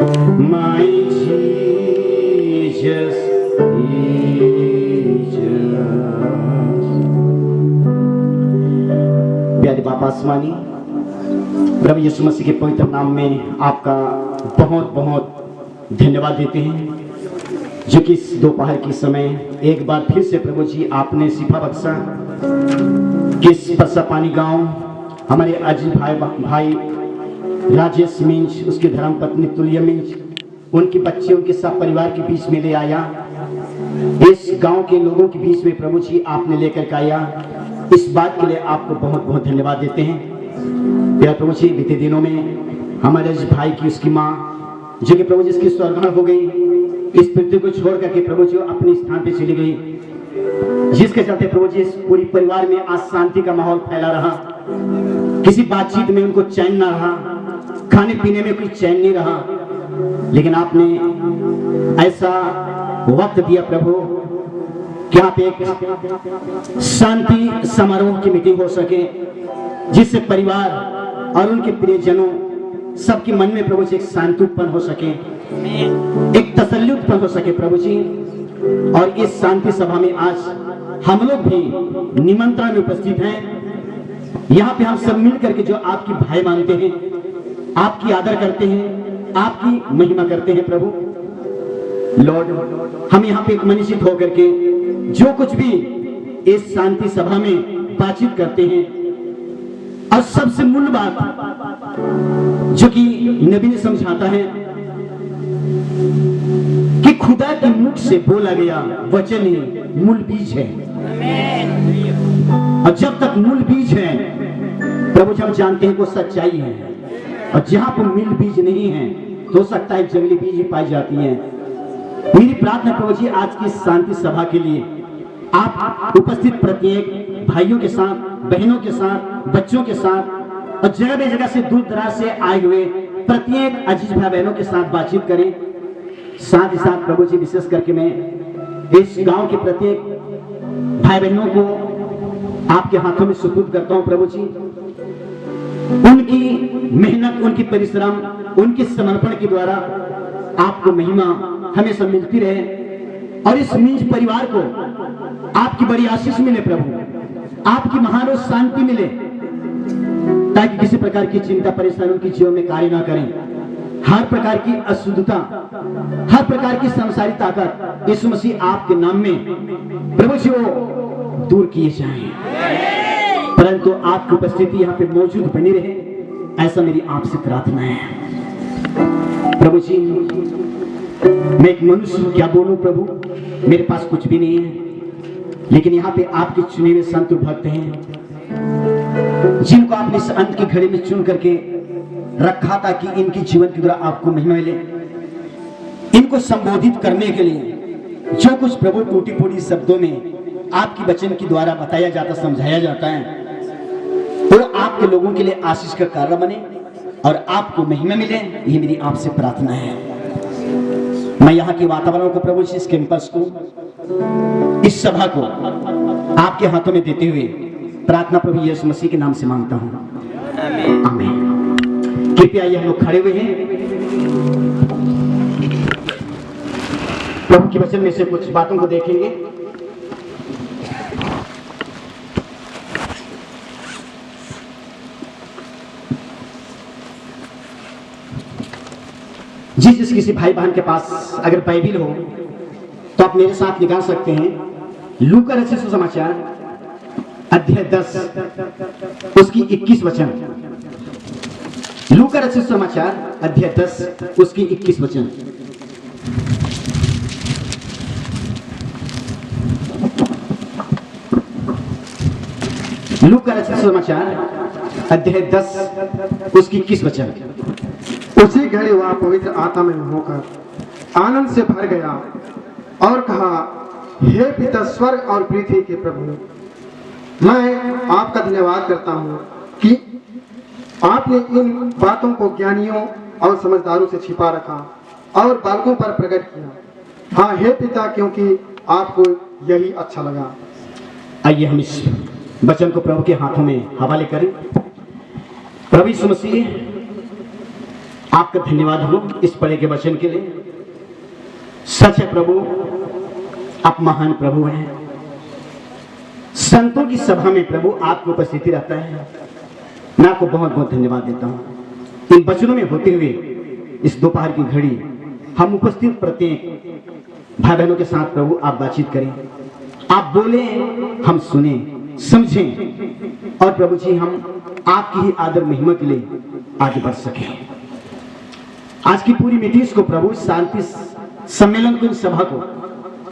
My Jesus, प्यारे बाबा आसमानी, प्रभु यीशु मसीह के पवित्र नाम में आपका बहुत बहुत धन्यवाद देते हैं जो कि इस दोपहर के समय एक बार फिर से प्रभु जी आपने शिफा बख्शा किस परसापानी गांव हमारे अजीत भाई राजेश मिंज, उसकी धर्मपत्नी तुल्य मिंज, उनके बच्चे उनके सब परिवार के बीच में ले आया। इस गांव के लोगों के बीच में प्रभु जी आपने लेकर के आया। इस बात के लिए आपको बहुत बहुत धन्यवाद देते हैं। प्यारे प्रभु जी, बीते दिनों में हमारे भाई की उसकी माँ जो कि प्रभु जी इसकी स्वर्गवास हो गई, इस पृथ्वी को छोड़ करके प्रभु जी अपने स्थान पे चली गई, जिसके चलते प्रभु जी इस पूरी परिवार में अशांति का माहौल फैला रहा। किसी बातचीत में उनको चैन ना रहा, खाने पीने में कोई चैन नहीं रहा। लेकिन आपने ऐसा वक्त दिया प्रभु कि आप एक शांति समारोह की मीटिंग हो सके, जिससे परिवार और उनके प्रियजनों सबके मन में प्रभु जी एक शांति उत्पन्न हो सके, एक तसल्ली उत्पन्न हो सके प्रभु जी। और इस शांति सभा में आज हम लोग भी निमंत्रण में उपस्थित हैं। यहाँ पे हम सब मिल करके जो आपकी भाई मानते हैं, आपकी आदर करते हैं, आपकी महिमा करते हैं प्रभु लॉर्ड, हम यहाँ पे एक मनीषित होकर के जो कुछ भी इस शांति सभा में बातचीत करते हैं, और सबसे मूल बात जो कि नबी ने समझाता है कि खुदा के मुख से बोला गया वचन ही मूल बीज है। और जब तक मूल बीज है प्रभु जी हम जानते हैं वो सच्चाई है, और जहां पर मूल बीज नहीं है तो हो सकता है जंगली बीज ही पाई जाती है। मेरी प्रार्थना प्रभु जी आज की शांति सभा के लिए आप उपस्थित प्रत्येक भाइयों के साथ, बहनों के साथ, बच्चों के साथ और जगह जगह से दूर दराज से आए हुए प्रत्येक अजीज भाई बहनों के साथ बातचीत करें। साथ ही साथ प्रभु जी विशेष करके मैं इस गांव के प्रत्येक भाई बहनों को आपके हाथों में सुपुर्द करता हूं प्रभु जी। उनकी मेहनत, उनकी परिश्रम, उनके समर्पण के द्वारा आपको महिमा हमेशा मिलती रहे, और इस मिंज परिवार को आपकी बड़ी आशीष मिले प्रभु, आपकी महान और शांति मिले, ताकि किसी प्रकार की चिंता परेशानी उनके जीवन में कार्य ना करें। हर प्रकार की अशुद्धता, हर प्रकार की संसारी ताकत यीशु मसीह आपके नाम में प्रभु जी वो दूर किए जाएं, परंतु आपकी उपस्थिति यहाँ पे मौजूद बनी रहे, ऐसा मेरी आपसे प्रार्थना है प्रभु जी। मैं एक मनुष्य हूं, क्या बोलूं प्रभु, मेरे पास कुछ भी नहीं है, लेकिन यहाँ पे आपके चुने हुए संत भक्त हैं जिनको आपने इस अंत की घड़ी में चुन करके रखा था कि इनके जीवन के द्वारा आपको महिमा मिले। इनको संबोधित करने के लिए जो कुछ प्रभु टूटी फूटी शब्दों में आपकी वचन के द्वारा बताया जाता, समझाया जाता है, तो आपके लोगों के लिए आशीष का कारण बने और आपको महिमा मिले, ये मेरी आपसे प्रार्थना है। मैं यहाँ के वातावरण को प्रभु जी, इस कैंपस को, इस सभा को आपके हाथों में देते हुए प्रार्थना प्रभु यीशु मसीह के नाम से मांगता हूँ, आमीन। कृपया ये हम लोग खड़े हुए हैं, प्रभु के वचन में से कुछ बातों को देखेंगे। जिस किसी भाई बहन के पास अगर बाइबिल हो तो आप मेरे साथ निकाल सकते हैं। लूका रचित सुसमाचार अध्याय 10 उसकी 21 वचन। लूका रचित सुसमाचार अध्याय 10 उसकी 21 वचन। लूका रचित सुसमाचार अध्याय 10 उसकी 21 वचन। उसी घड़ी वह पवित्र आत्मा में होकर आनंद से भर गया और कहा, हे पिता स्वर्ग और पृथ्वी के प्रभु, मैं आपका धन्यवाद करता हूँ कि आपने इन बातों को ज्ञानियों और समझदारों से छिपा रखा और बालकों पर प्रकट किया। हाँ हे पिता, क्योंकि आपको यही अच्छा लगा। आइए हम इस वचन को प्रभु के हाथों में हवाले करें। प्रभु यीशु मसीह आपका धन्यवाद हो इस पढ़े के वचन के लिए। सच है प्रभु, आप महान प्रभु हैं। संतों की सभा में प्रभु आपकी उपस्थिति रहता है। मैं आपको बहुत बहुत धन्यवाद देता हूं। इन वचनों में होते हुए इस दोपहर की घड़ी हम उपस्थित प्रत्येक भाई बहनों के साथ प्रभु आप बातचीत करें, आप बोले, हम सुने, समझें और प्रभु जी हम आपकी ही आदर महिमा के लिए आगे बढ़ सकें। आज की पूरी मीटिंग को प्रभु शांति सम्मेलन को, सभा को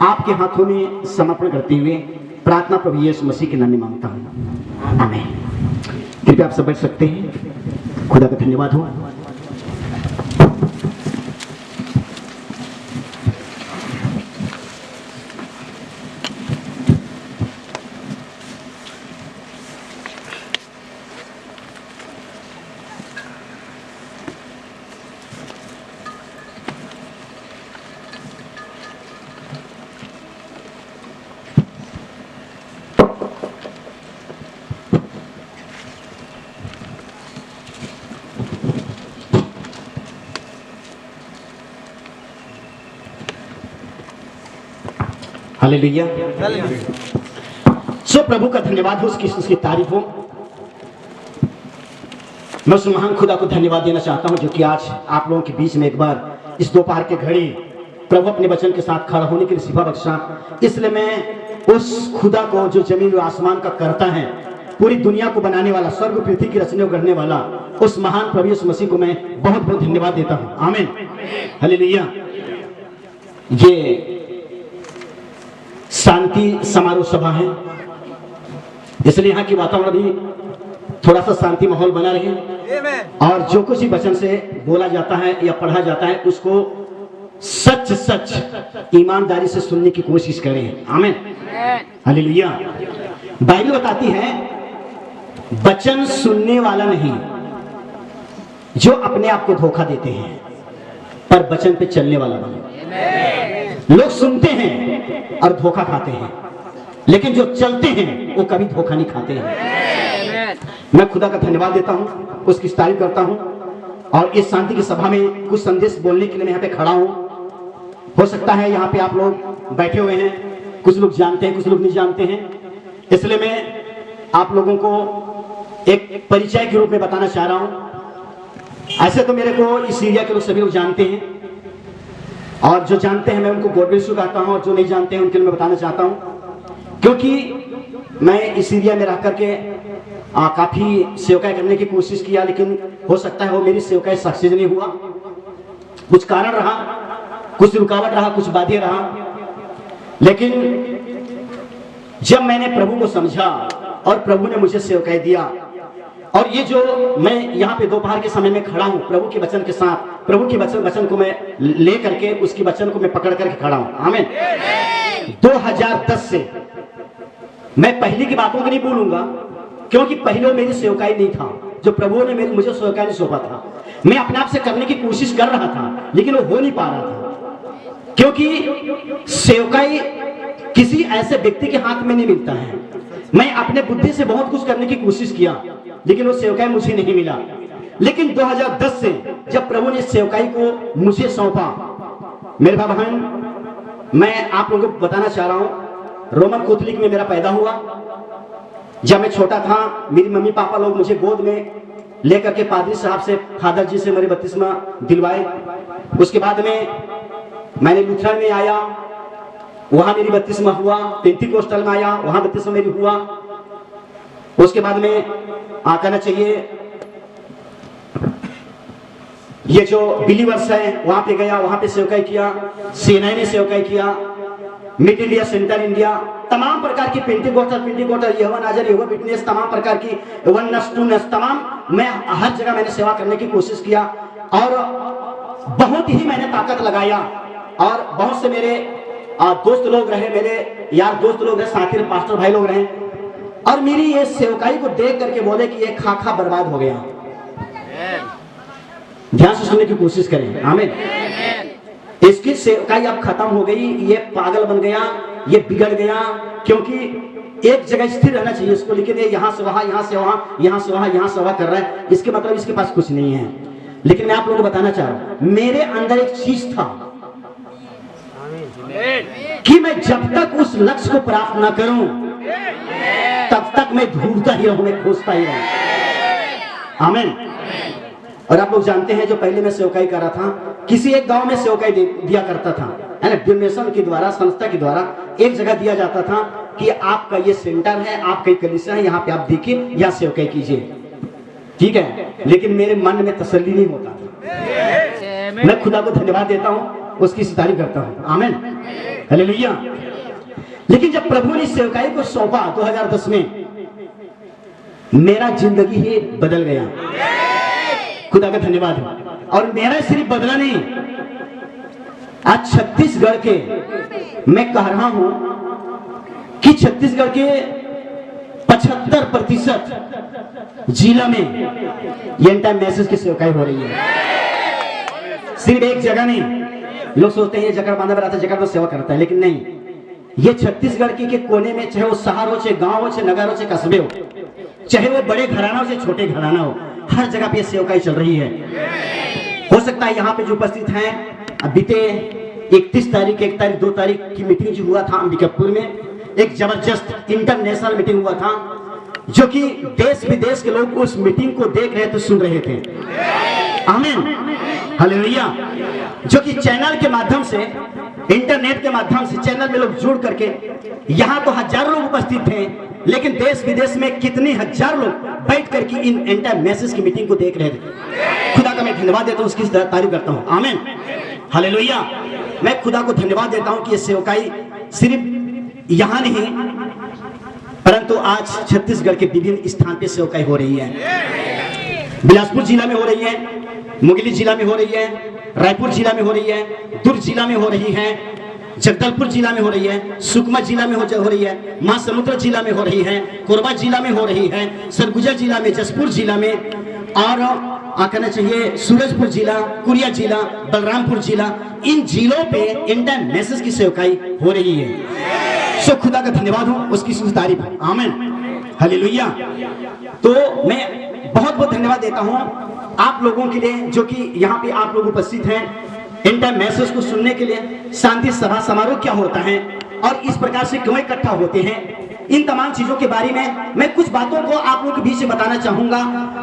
आपके हाथों में समर्पण करते हुए प्रार्थना प्रभु यीशु मसीह के नाम में मांगता हूं, आमीन। कृपया आप सब बैठ सकते हैं। खुदा का धन्यवाद हो। हालेलुया। सो प्रभु का धन्यवाद हो, उसकी तारीफ हो। मैं उस महान खुदा को धन्यवाद देना चाहता हूं जो कि आज आप लोगों के बीच में एक बार इस दोपहर के घड़ी प्रभु अपने वचन के साथ खड़ा होने के लिए सिफा बख्शा। इसलिए मैं उस खुदा को जो जमीन और आसमान का करता है, पूरी दुनिया को बनाने वाला, स्वर्ग पृथ्वी की रचने को करने वाला, उस महान प्रभु यीशु मसीह को मैं बहुत बहुत धन्यवाद देता हूं, आमीन। हालेलुया। ये शांति समारोह सभा है, इसलिए यहाँ की वातावरण भी थोड़ा सा शांति माहौल बना रहे और जो कुछ भी वचन से बोला जाता है या पढ़ा जाता है उसको सच सच ईमानदारी से सुनने की कोशिश करें, आमीन। हालेलुया। बाइबल बताती है वचन सुनने वाला नहीं जो अपने आप को धोखा देते हैं, पर वचन पे चलने वाला बने। लोग सुनते हैं और धोखा खाते हैं, लेकिन जो चलते हैं वो कभी धोखा नहीं खाते हैं। मैं खुदा का धन्यवाद देता हूं, उसकी तारीफ करता हूं और इस शांति की सभा में कुछ संदेश बोलने के लिए मैं यहाँ पे खड़ा हूं। हो सकता है यहाँ पे आप लोग बैठे हुए हैं, कुछ लोग जानते हैं, कुछ लोग नहीं जानते हैं, इसलिए मैं आप लोगों को एक परिचय के रूप में बताना चाह रहा हूं। ऐसे तो मेरे को इस एरिया के लोग सभी लोग जानते हैं और जो जानते हैं मैं उनको गॉड ब्लेस यू कहता हूं और जो नहीं जानते हैं उनके लिए मैं बताना चाहता हूं, क्योंकि मैं इस एरिया में रह करके काफी सेवकाई करने की कोशिश किया, लेकिन हो सकता है वो मेरी सेवकाई सक्सेस नहीं हुआ। कुछ कारण रहा, कुछ रुकावट रहा, कुछ बाध्य रहा, लेकिन जब मैंने प्रभु को समझा और प्रभु ने मुझे सेवकाई दिया और ये जो मैं यहाँ पे दोपहर के समय में खड़ा हूँ प्रभु के वचन के साथ, प्रभु के वचन को मैं ले करके उसकी वचन को मैं पकड़ करके खड़ा हूँ, आमीन। 2010 से मैं पहले की बातों को नहीं बोलूंगा, क्योंकि पहले मेरी सेवकाई नहीं था, जो प्रभु ने मुझे सेवकाई नहीं सौंपा था। मैं अपने आप से करने की कोशिश कर रहा था, लेकिन वो हो नहीं पा रहा था, क्योंकि सेवकाई किसी ऐसे व्यक्ति के हाथ में नहीं मिलता है। मैं अपने बुद्धि से बहुत कुछ करने की कोशिश किया, लेकिन वो सेवकाई मुझे नहीं मिला। लेकिन 2010 से जब प्रभु ने सेवकाई को मुझे सौंपा, मेरे भाई बहन, मैं आप लोगों को बताना चाह रहा हूं, रोमन कैथोलिक में मेरा पैदा हुआ। जब मैं छोटा था मेरी मम्मी पापा लोग मुझे गोद में लेकर के पादरी साहब से, फादर जी से मेरे बपतिस्मा दिलवाए। उसके बाद में मैंने लूथरन में आया, वहां मेरी बपतिस्मा हुआ। पेंटिकोस्टल में आया, वहां बपतिस्मा मेरी हुआ। उसके बाद में कहना चाहिए ये जो बिलीवर्स है वहां पे गया, वहां पे सेवकाई किया, सेनाई ने सेवकाई किया, मिड इंडिया, सेंट्रल इंडिया, तमाम प्रकार की पेंटिकोस्टल, यहोवा नाज़र, यहोवा विटनेस, तमाम प्रकार की वननेस, टूनेस, तमाम मैं हर जगह मैंने सेवा करने की कोशिश किया और बहुत ही मैंने ताकत लगाया। और बहुत से मेरे दोस्त लोग रहे, मेरे यार दोस्त लोग रहे, साथी पास्टर भाई लोग रहे, और मेरी ये सेवकाई को देख करके बोले कि ये खा बर्बाद हो गया। ध्यान से सुनने की कोशिश करें, आमीन। इसकी सेवकाई अब खत्म हो गई, ये पागल बन गया, ये बिगड़ गया, क्योंकि एक जगह स्थिर रहना चाहिए इसको, लेकिन ये यहाँ से वहां, यहाँ से वहां, यहाँ से वहां, यहाँ से वहां कर रहा है। इसके मतलब इसके पास कुछ नहीं है। लेकिन मैं आप लोगों को बताना चाह रहा हूं, मेरे अंदर एक चीज था कि मैं जब तक उस लक्ष्य को प्राप्त ना करूं तब तक मैं ढूंढता ही रहूं, मैं खोजता ही रहूं। आमीन। और आप लोग जानते हैं, जो पहले मैं सेवकाई कर रहा था, किसी एक गांव में सेवकाई दिया करता था, है ना, डोनेशन के द्वारा, संस्था के द्वारा एक जगह दिया जाता था कि आपका ये सेंटर है, आपका कलीसिया है, यहाँ पे आप देखिए, यहाँ सेवकाई कीजिए, ठीक है। लेकिन मेरे मन में तसल्ली नहीं होता था। मैं खुदा को धन्यवाद देता हूँ, उसकी सितारी करता हूँ। आमीन, हालेलुया। लेकिन जब प्रभु ने सेवकाई को सौंपा 2010 में, मेरा जिंदगी ही बदल गया। खुदा का धन्यवाद है। और मेरा सिर्फ बदला नहीं, आज छत्तीसगढ़ के, मैं कह रहा हूं कि छत्तीसगढ़ के 75% जिला में ये टाइम मैसेज की सेवकाई हो रही है। सिर्फ एक जगह नहीं, लोग सोचते हैं ये जगह बांधा रहता है, जगह तो सेवा करता है, लेकिन नहीं, ये छत्तीसगढ़ के कोने में, चाहे वो शहर हो, चाहे गांव हो, चाहे नगर हो, चाहे कस्बे हो, चाहे वो बड़े घराना हो, चाहे छोटे घराना हो, हर जगह पे सेवकाई चल रही है। हो सकता है यहाँ पे जो उपस्थित हैं, बीते 31 तारीख, 1 तारीख, 2 तारीख की मीटिंग जो हुआ था अंबिकापुर में, एक जबरदस्त इंटरनेशनल मीटिंग हुआ था, जो कि देश विदेश के लोग उस मीटिंग को देख रहे थे, सुन रहे थे। आमीन, हालेलुया। जो कि चैनल के माध्यम से, इंटरनेट के माध्यम से चैनल में लोग जुड़ करके, यहाँ तो हजारों लोग उपस्थित थे, लेकिन देश विदेश में कितने हजार लोग बैठ करके इन एंटायर मैसेज की मीटिंग को देख रहे थे। खुदा का मैं धन्यवाद देता हूँ, उसकी तारीफ करता हूँ। आमीन, हालेलुया। मैं खुदा को धन्यवाद देता हूँ कि ये सेवकाई सिर्फ यहाँ नहीं, परंतु आज छत्तीसगढ़ के विभिन्न स्थान पे सेवकाई हो रही है। बिलासपुर जिला में हो रही है, मुंगेली जिला में हो रही है, रायपुर जिला में हो रही है, दुर्ग जिला में हो रही है, जगदलपुर जिला में हो रही है, सुकमा जिला में हो रही है, महासमुंद जिला में हो रही है, कोरबा जिला में हो रही है, सरगुजा जिला में, जसपुर जिला में, और कहना चाहिए सूरजपुर जिला, कुरिया जिला, बलरामपुर जिला, इन जिलों पे इंटर मैसेज की सेवकाई हो रही है। सो खुदा का धन्यवाद हो, उसकी तारीफ है। आमीन, हालेलुया। तो मैं बहुत बहुत धन्यवाद देता हूँ आप लोगों के लिए, जो कि यहाँ पे आप लोग उपस्थित हैं इंटर मैसेज को सुनने के लिए। शांति सभा समारोह क्या होता है और इस प्रकार से क्यों इकट्ठा होते हैं, इन तमाम चीजों के बारे में मैं कुछ बातों को आप लोगों के बीच में बताना चाहूंगा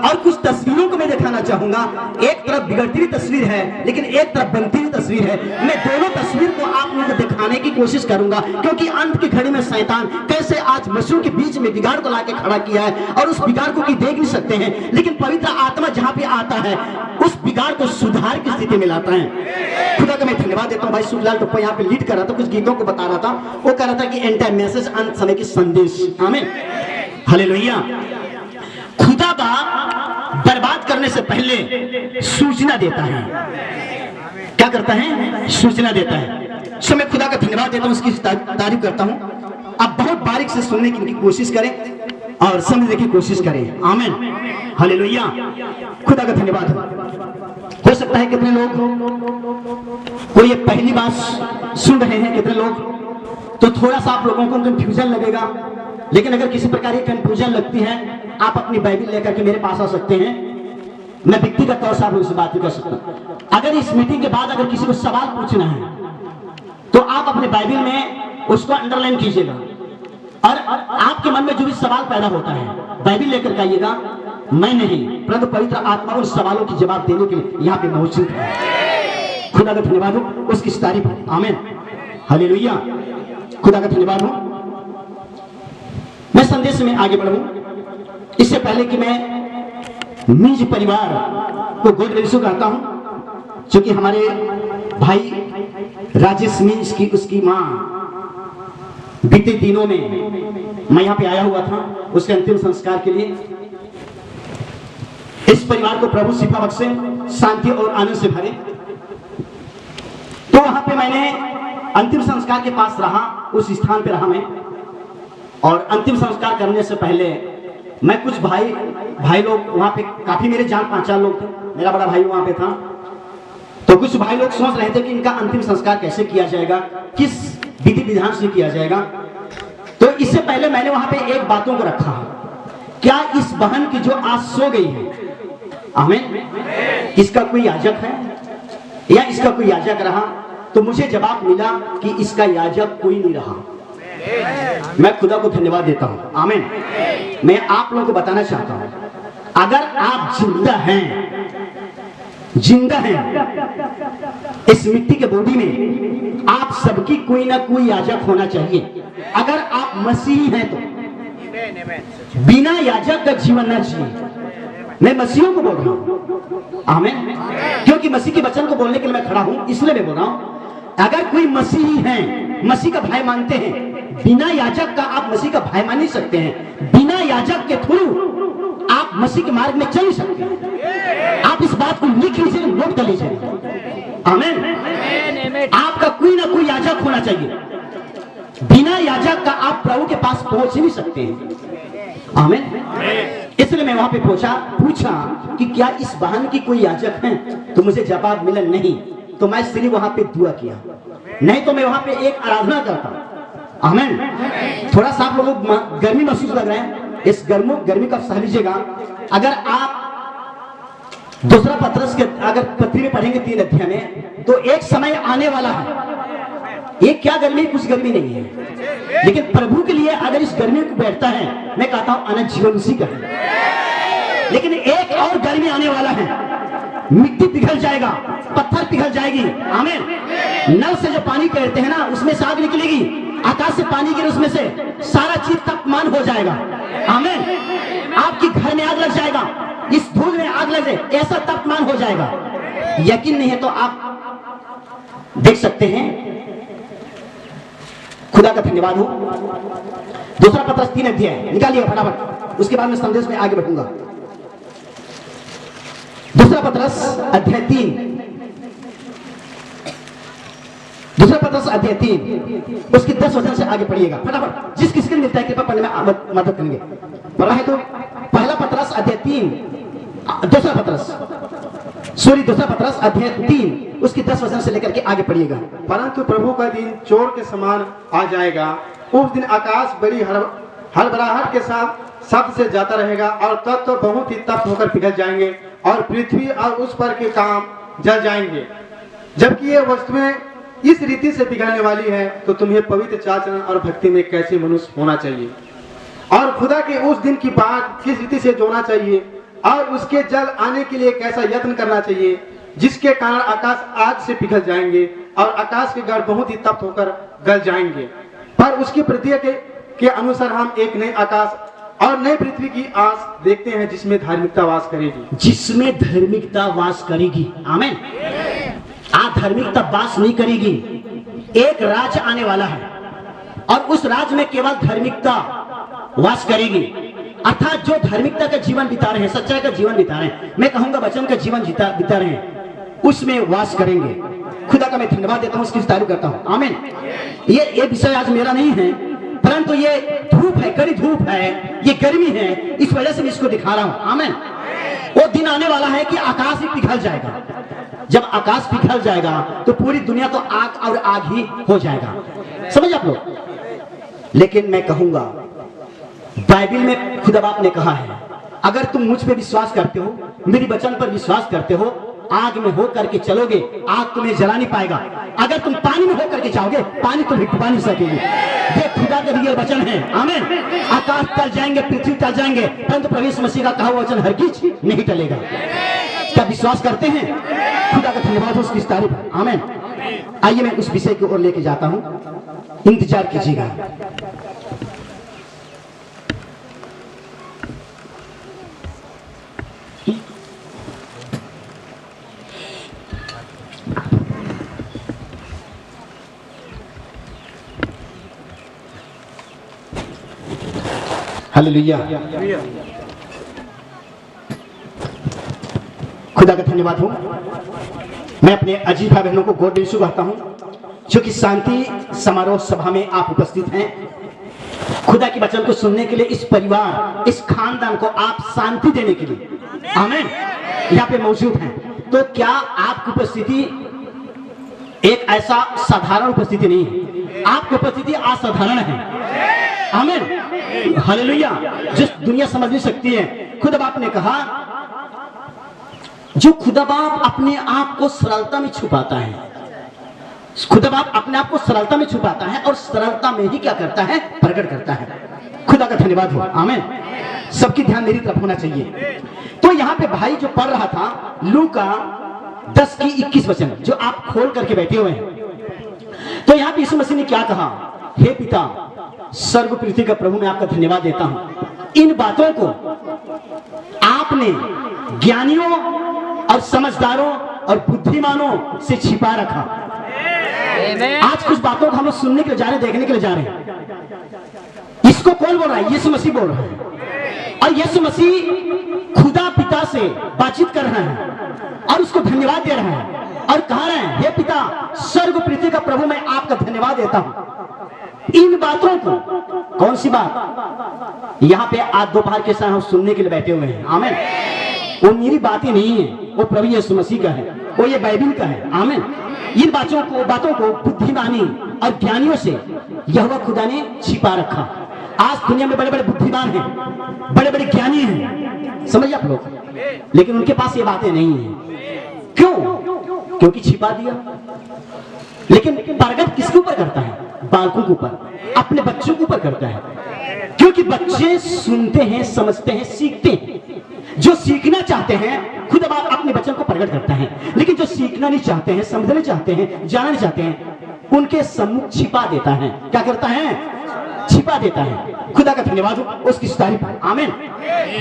और कुछ तस्वीरों को मैं दिखाना चाहूंगा। एक तरफ बिगड़ती हुई तस्वीर है, लेकिन एक तरफ बनती हुई तस्वीर है। मैं दोनों तस्वीर को आप लोगों को दिखाने की कोशिश करूंगा, क्योंकि अंत की घड़ी में शैतान कैसे आज मसीह के बीच में बिगाड़ को लाके खड़ा किया है, और उस बिगाड़ को देख नहीं सकते हैं, लेकिन पवित्र आत्मा जहां पे आता है उस बिगाड़ को सुधार की स्थिति में लाता है। खुदा का मैं धन्यवाद देता हूँ। भाई सुखलाल टप्पा यहाँ पे लीड कर रहा था, कुछ गीतों को बता रहा था, वो कह रहा था कि एंटायर मैसेज, अंत समय की संदेश। आमीन, हालेलुया। खुदा बा बर्बाद करने से पहले सूचना देता है। क्या करता है? सूचना देता है। सो मैं खुदा का धन्यवाद देता हूँ, उसकी तारीफ करता हूँ। आप बहुत बारीक से सुनने की कोशिश करें और समझने की कोशिश करें। आमीन, हालेलुया। खुदा का धन्यवाद। हो सकता है कितने लोग को ये पहली बात सुन रहे हैं, कितने लोग, तो थोड़ा सा आप लोगों को कंफ्यूजन लगेगा, लेकिन अगर किसी प्रकार की कंफ्यूजन लगती है, आप अपनी बाइबल लेकर के मेरे पास आ सकते हैं। मैं व्यक्तिगत तौर से आप लोगों से बात भी कर सकता हूं। अगर इस मीटिंग के बाद अगर किसी को सवाल पूछना है, तो आप अपने बाइबल में उसको अंडरलाइन कीजिएगा, और आपके मन में जो भी सवाल पैदा होता है बाइबल लेकर के आइएगा। मैं नहीं, परंतु पवित्र आत्मा उन सवालों की जवाब देने के लिए यहाँ पे मौजूद है। खुदा का धन्यवाद हो, उसकी तारीफ हो। आमीन, हालेलुया। खुदा का धन्यवाद हो। मैं संदेश में आगे बढ़ूं, इससे पहले कि मैं मिंज परिवार को गॉड ब्लेस यू कहता हूं, जो कि हमारे भाई राजेश मिंज की उसकी मां बीते दिनों में मैं यहाँ पे आया हुआ था उसके अंतिम संस्कार के लिए। इस परिवार को प्रभु शिफा बख्शे, शांति और आनंद से भरे। तो वहां पे मैंने अंतिम संस्कार के पास रहा, उस स्थान पे रहा मैं, और अंतिम संस्कार करने से पहले मैं कुछ भाई लोग वहां पे, काफी मेरे जान पहचान लोग थे, मेरा बड़ा भाई वहां पे था, तो कुछ भाई लोग सोच रहे थे कि इनका अंतिम संस्कार कैसे किया जाएगा, किस विधि विधान से किया जाएगा। तो इससे पहले मैंने वहां पे एक बातों को रखा, क्या इस बहन की जो आज सो गई है, आमीन। इसका कोई याजक है या इसका कोई याजक रहा? तो मुझे जवाब मिला कि इसका याजक कोई नहीं रहा। मैं खुदा को धन्यवाद देता हूं। आमीन। मैं आप लोगों को बताना चाहता हूं, अगर आप जिंदा हैं इस मिट्टी के बॉडी में, आप सबकी कोई ना कोई याजक होना चाहिए। अगर आप मसीही हैं तो बिना याजक का जीवन न जिए। मैं मसीहों को बोल रहा हूं। आमीन। क्योंकि मसीह के वचन को बोलने के लिए मैं खड़ा हूं, इसलिए मैं बोल रहा हूं। अगर कोई मसीही है, मसीह का भाई मानते हैं, बिना याजक का आप मसीह का भाई मान नहीं सकते हैं। बिना याजक के थ्रू आप मसीह के मार्ग में चल नहीं सकते। आप इस बात को लिख लीजिए, नोट कर लीजिए। आमीन। आपका कोई ना कोई याजक होना चाहिए। बिना याजक का आप प्रभु के पास पहुंच नहीं सकते हैं। आमीन। इसलिए मैं वहां पे पूछा कि क्या इस बहन की कोई याजक है? तो मुझे जवाब मिला नहीं। तो मैं सिर्फ वहां पे दुआ किया, नहीं तो मैं वहां पे एक आराधना करता। आमीन। थोड़ा सा आप लोगों को गर्मी महसूस लग रहा है, इस गर्मी का सह लीजिएगा। अगर आप दूसरा पत्रस के अगर पत्री में पढ़ेंगे 3 अध्याय में, तो एक समय आने वाला है। ये क्या गर्मी? कुछ गर्मी नहीं है, लेकिन प्रभु के लिए अगर इस गर्मी को बैठता है, मैं कहता हूं अनंत जीवन उसी का है। लेकिन एक और गर्मी आने वाला है, मिट्टी पिघल जाएगा, पत्थर पिघल जाएगी। आमीन। नल से जो पानी कहते हैं ना, उसमें से आग निकलेगी, आकाश से पानी गिरे, उसमें से सारा चीज तापमान हो जाएगा। आमीन। आपके घर में आग लग जाएगा, इस धूल में आग लग जाए, ऐसा तापमान हो जाएगा। यकीन नहीं है तो आप देख सकते हैं। खुदा का धन्यवाद हो। दूसरा पत्रस 3 अध्याय निकालिए फटाफट, उसके बाद मैं संदेश में आगे बढ़ूंगा। दूसरा पत्रस अध्याय 3, दूसरा पत्रस अध्याय 3 उसकी 10 वचन से आगे पढ़िएगा फटाफट। जिस किसके मिलता है कृपया पढ़ने में मदद करेंगे। पढ़ा है तो पहला पत्रस अध्याय 3, दूसरा पत्रस अध्याय 3 उसकी 10 वचन से लेकर के आगे पढ़िएगा। परंतु प्रभु का दिन चोर के समान आ जाएगा। उस दिन आकाश बड़ी हड़बड़ाहट के साथ शब्द से जाता रहेगा और तब तो बहुत ही तप्त होकर पिघल जाएंगे और पृथ्वी और उस पर के काम जल जाएंगे। जबकि ये वस्तुएं इस रीति से पिघलने वाली है, तो तुम्हें पवित्र चाचरण और भक्ति में कैसे मनुष्य होना चाहिए और खुदा के उस दिन की बात किस रीति से जोड़ना चाहिए और उसके जल आने के लिए कैसा यत्न करना चाहिए, जिसके कारण आकाश आग से पिघल जाएंगे और आकाश के गढ़ बहुत ही तप्त होकर गल जाएंगे। पर उसकी प्रतिज्ञा के अनुसार हम एक नए आकाश और नई पृथ्वी की आस देखते हैं, जिसमें धार्मिकता वास करेगी। जिसमें धार्मिकता वास करेगी। आमीन। धार्मिकता वास नहीं करेगी। एक राज आने वाला है और उस राज में केवल धार्मिकता वास करेगी। अर्थात जो धार्मिकता का जीवन बिता रहे हैं, सच्चाई का जीवन बिता रहे हैं, मैं कहूंगा वचन का जीवन बिता रहे हैं, उसमें वास करेंगे। खुदा का मैं धन्यवाद देता हूं, उसकी तारीफ करता हूं। आमीन। ये विषय आज मेरा नहीं है, परंतु ये धूप है, कड़ी धूप है, ये गर्मी है, इस वजह से मैं इसको दिखा रहा हूं। आमीन। वो दिन आने वाला है कि आकाश ही पिघल जाएगा। जब आकाश पिघल जाएगा तो पूरी दुनिया तो आग और आग ही हो जाएगा। समझ आप लोग। लेकिन मैं कहूंगा, बाइबल में खुदा बाप ने कहा है, अगर तुम मुझ पे विश्वास करते हो, मेरी वचन पर विश्वास करते हो, आग में हो करके चलोगे, आग तुम्हें जला नहीं पाएगा। अगर तुम पानी में हो करके जाओगे, पानी तुम्हें डुबा नहीं सकेगी। ये खुदा का रियल वचन है। आमीन। आकाश टल जाएंगे, पृथ्वी टल जाएंगे, परंतु प्रभु यीशु मसीह का कहा हुआ वचन हरगिज नहीं टलेगा। क्या विश्वास करते हैं? खुदा का धन्यवाद हो, उसकी तारीफ। आमीन। आइए मैं उस विषय की ओर लेके जाता हूं, इंतजार कीजिएगा। हालेलुया। खुदा का धन्यवाद हो। मैं अपने अजीज भाई बहनों को गॉड ब्लेस यू कहता हूं, जो कि शांति समारोह सभा में आप उपस्थित हैं। खुदा के वचन को सुनने के लिए इस परिवार, इस खानदान को आप शांति देने के लिए आमीन यहाँ पे मौजूद हैं। तो क्या आपकी उपस्थिति एक ऐसा साधारण उपस्थिति नहीं है, आपकी उपस्थिति असाधारण है। आमीन। हालेलुया। जिस दुनिया समझ नहीं सकती है, खुद बाप ने कहा जो खुदा बाप अपने आप को सरलता में छुपाता है, खुदा बाप अपने आप को सरलता में छुपाता है और सरलता में ही क्या करता है, प्रकट करता है। खुदा का धन्यवाद हो, आमीन। सबकी ध्यान मेरी तरफ होना चाहिए। तो यहाँ पे भाई जो पढ़ रहा था लूका 10 की 21 वचन, जो आप खोल करके बैठे हुए हैं, तो यहाँ पे यीशु मसीह ने क्या कहा, हे पिता स्वर्ग पृथ्वी का प्रभु, मैं आपका धन्यवाद देता हूं, इन बातों को आपने ज्ञानियों और समझदारों और बुद्धिमानों से छिपा रखा। आज कुछ बातों को हम लोग सुनने के लिए जा रहे हैं, देखने के लिए जा रहे हैं। इसको कौन बोल रहा है? यीशु मसीह बोल रहा है। और यीशु मसीह खुदा पिता से बातचीत कर रहे हैं और उसको धन्यवाद दे रहे हैं और कह रहे हैं, हे पिता स्वर्ग पृथ्वी का प्रभु, मैं आपका धन्यवाद देता हूं। इन बातों को, कौन सी बात? यहाँ पे आज दोपहर के समय हम सुनने के लिए बैठे हुए हैं, आमीन। वो मेरी बातें नहीं है, वो प्रभु यीशु मसीह का है, वो ये बाइबिल का है, आमीन। इन बातों को बुद्धिमानी और ज्ञानियों से यहोवा खुदा ने छिपा रखा। आज दुनिया में बड़े बड़े बुद्धिमान हैं, बड़े बड़े ज्ञानी हैं, समझिए आप लोग, लेकिन उनके पास ये बातें नहीं है। क्यों? क्योंकि छिपा दिया। लेकिन प्रगट किसके ऊपर करता है? बालकों के ऊपर, अपने बच्चों के ऊपर करता है। क्योंकि बच्चे सुनते हैं, समझते हैं, सीखते हैं। जो सीखना चाहते हैं खुद बाप अपने बच्चों को प्रकट करता है, लेकिन जो सीखना नहीं चाहते हैं, समझना चाहते हैं, जानना चाहते हैं, उनके सम्मुख छिपा देता है। क्या करता है? छिपा देता है। खुदा का धन्यवाद हो, उसकी तारीफ, आमीन।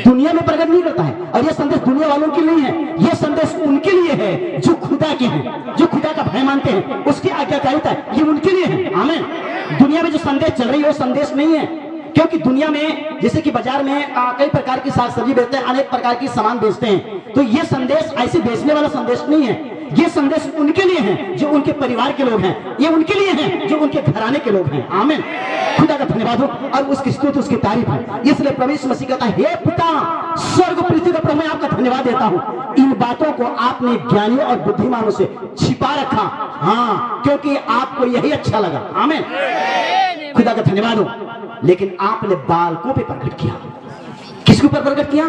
दुनिया में प्रकट नहीं करता है, और यह संदेश दुनिया वालों के लिए नहीं है, यह संदेश उनके लिए है जो खुदा के हैं, जो खुदा का भय मानते हैं, उसकी आज्ञाकारिता है, ये उनके लिए है, आमीन। दुनिया में जो संदेश चल रही है वो संदेश नहीं है। क्योंकि दुनिया में जैसे कि बाजार में कई प्रकार की साग सब्जी बेचते हैं, अनेक प्रकार की सामान बेचते हैं, तो ये संदेश ऐसे बेचने वाला संदेश नहीं है। ये संदेश उनके लिए है जो उनके परिवार के लोग हैं, ये उनके लिए है जो उनके घराने के लोग हैं, आमीन। खुदा का धन्यवाद हो और उसकी स्तुति, उसकी तारीफ है। इसलिए प्रभु यीशु मसीह कहता है, हे पिता स्वर्ग पृथ्वी का प्रभु, मैं आपका धन्यवाद देता हूँ, इन बातों को आपने ज्ञानियों और बुद्धिमानों से छिपा रखा, हाँ, क्योंकि आपको यही अच्छा लगा, आमीन। खुदा का धन्यवाद हो। लेकिन आपने बालकों पे प्रकट किया। किसके ऊपर प्रकट किया?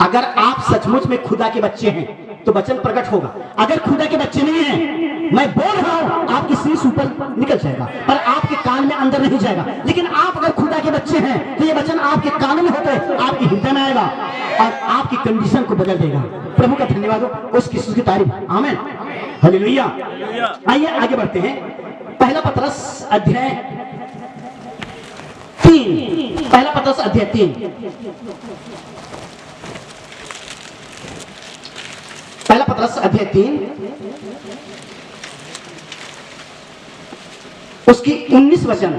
अगर आप सचमुच में खुदा के बच्चे हैं तो वचन प्रकट होगा। अगर खुदा के बच्चे नहीं हैं, मैं बोल रहा हूं, आपकी शीश ऊपर निकल जाएगा पर आपके कान में अंदर नहीं जाएगा। लेकिन आप अगर खुदा के बच्चे हैं तो ये वचन आपके कानों में होते हैं, आपके हृदय में आएगा और आपकी कंडीशन को बदल देगा। प्रभु का धन्यवाद हो, उसकी स्तुति की तारीफ, आमीन, हालेलुया। आइए आगे बढ़ते हैं। पहला पतरस अध्याय 3, पहला पतरस अध्याय 3, पहला पतरस अध्याय 3 उसकी 19 वचन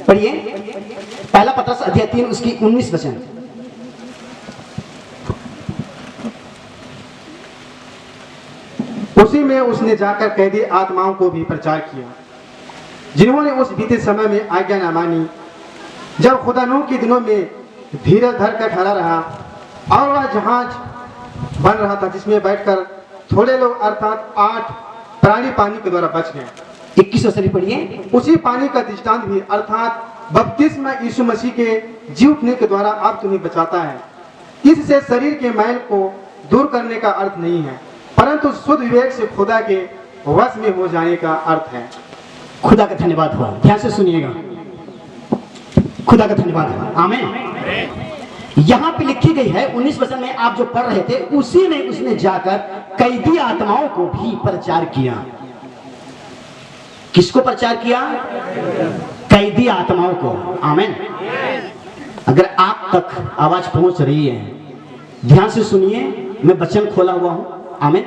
पढ़िए। पहला पतरस अध्याय 3 उसकी 19 वचन। उसी में उसने जाकर कैदी आत्माओं को भी प्रचार किया, जिन्होंने उस बीते समय में आज्ञा न मानी, जब खुदा नूह के दिनों में धीरज धर कर खड़ा रहा और वह जहाज बन रहा था, जिसमें बैठकर थोड़े लोग अर्थात 8 प्राणी पानी के द्वारा बच गए। 21 वचन पढ़िए। उसी पानी का दृष्टांत भी अर्थात बपतिस्मा यीशु मसीह के जी उठने के द्वारा अब तुम्हें बचाता है। इससे शरीर के मैल को दूर करने का अर्थ नहीं है, परंतु शुद्ध विवेक से खुदा के वश में हो जाने का अर्थ है। खुदा का धन्यवाद हो, ध्यान से सुनिएगा। खुदा का धन्यवाद हो, आमीन। यहाँ पे लिखी गई है 19 वचन में आप जो पढ़ रहे थे, उसी में उसने जाकर कैदी आत्माओं को भी प्रचार किया। किसको प्रचार किया? कैदी आत्माओं को, आमीन। अगर आप तक आवाज पहुंच रही है, ध्यान से सुनिए। मैं वचन खोला हुआ हूं, आमीन।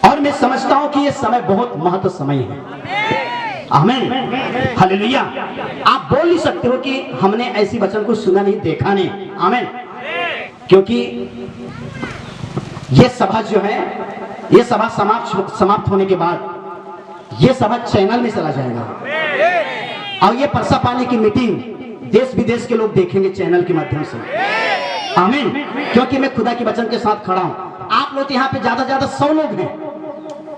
और मैं समझता हूं कि यह समय बहुत महत्व समय है, आमीन, हालेलुया। आप बोल नहीं सकते हो कि हमने ऐसी वचन को सुना नहीं, देखा नहीं, आमीन। क्योंकि यह सभा जो है, यह सभा समाप्त होने के बाद यह सभा चैनल में चला जाएगा और यह परसा पानी की मीटिंग देश विदेश के लोग देखेंगे चैनल के माध्यम से, आमीन। क्योंकि मैं खुदा के वचन के साथ खड़ा हूं। आप लोग यहाँ पे ज्यादा 100 लोग हैं,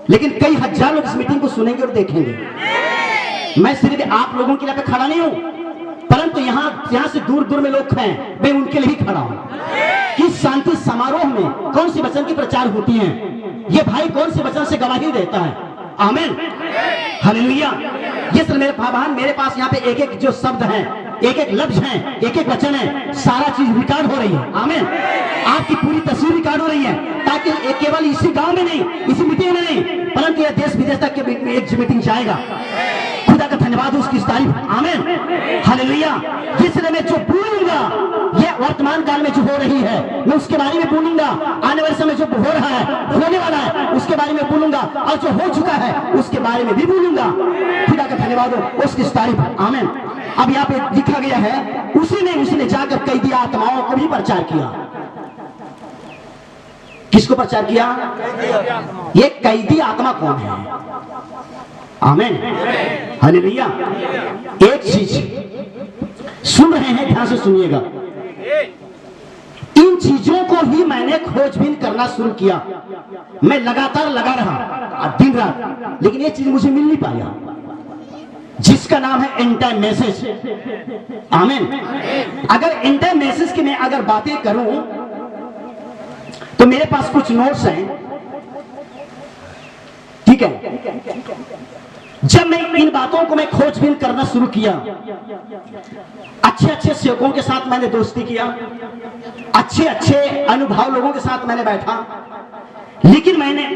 लेकिन कई हजार लोग इस मीटिंग को सुनेंगे और देखेंगे। मैं सिर्फ आप लोगों के लिए पे खड़ा नहीं हूं, परंतु यहाँ से दूर दूर में लोग हैं, मैं उनके लिए ही खड़ा हूं। कि शांति समारोह में कौन से वचन की प्रचार होती है, ये भाई कौन से वचन से गवाही देता है। आमीन, हालेलुया। ये सर मेरे भाई मेरे पास यहाँ पे एक एक जो शब्द है, एक एक लफ्ज है, एक एक वचन है, सारा चीज रिकॉर्ड हो रही है। आमीन, आपकी पूरी तस्वीर रिकॉर्ड हो रही है, ताकि केवल इसी गांव में नहीं, इसी मीटिंग में नहीं, परंतु यह देश विदेश तक के एक मीटिंग जाएगा। खुदा का धन्यवाद, उसकी तारीफ। आमीन, हालेलुया। जिसने मैं जो बोलूंगा, यह वर्तमान काल में जो हो रही है, मैं उसके बारे में बोलूंगा। आने वाले समय जो हो रहा है, होने वाला है, उसके बारे में बोलूंगा, और जो हो चुका है उसके बारे में भी बोलूंगा। खुदा का धन्यवाद हो, उसकी तारीफ। आमीन। अब यहाँ पे लिखा गया है, उसने जाकर कैदी आत्माओं को भी प्रचार किया। किसको प्रचार किया? ये कैदी आत्मा कौन है? आमीन, हालेलुया। एक चीज सुन रहे हैं, ध्यान से सुनिएगा। इन चीजों को ही मैंने खोजबीन करना शुरू किया। मैं लगातार लगा रहा दिन रात, लेकिन ये चीज मुझे मिल नहीं पाया, जिसका नाम है एंड टाइम मैसेज। आमीन। अगर एंड टाइम मैसेज की मैं अगर बातें करूं तो मेरे पास कुछ नोट्स हैं, ठीक है। जब मैं इन बातों को मैं खोजबीन करना शुरू किया, अच्छे अच्छे सेवकों के साथ मैंने दोस्ती किया, अच्छे अच्छे अनुभव लोगों के साथ मैंने बैठा, लेकिन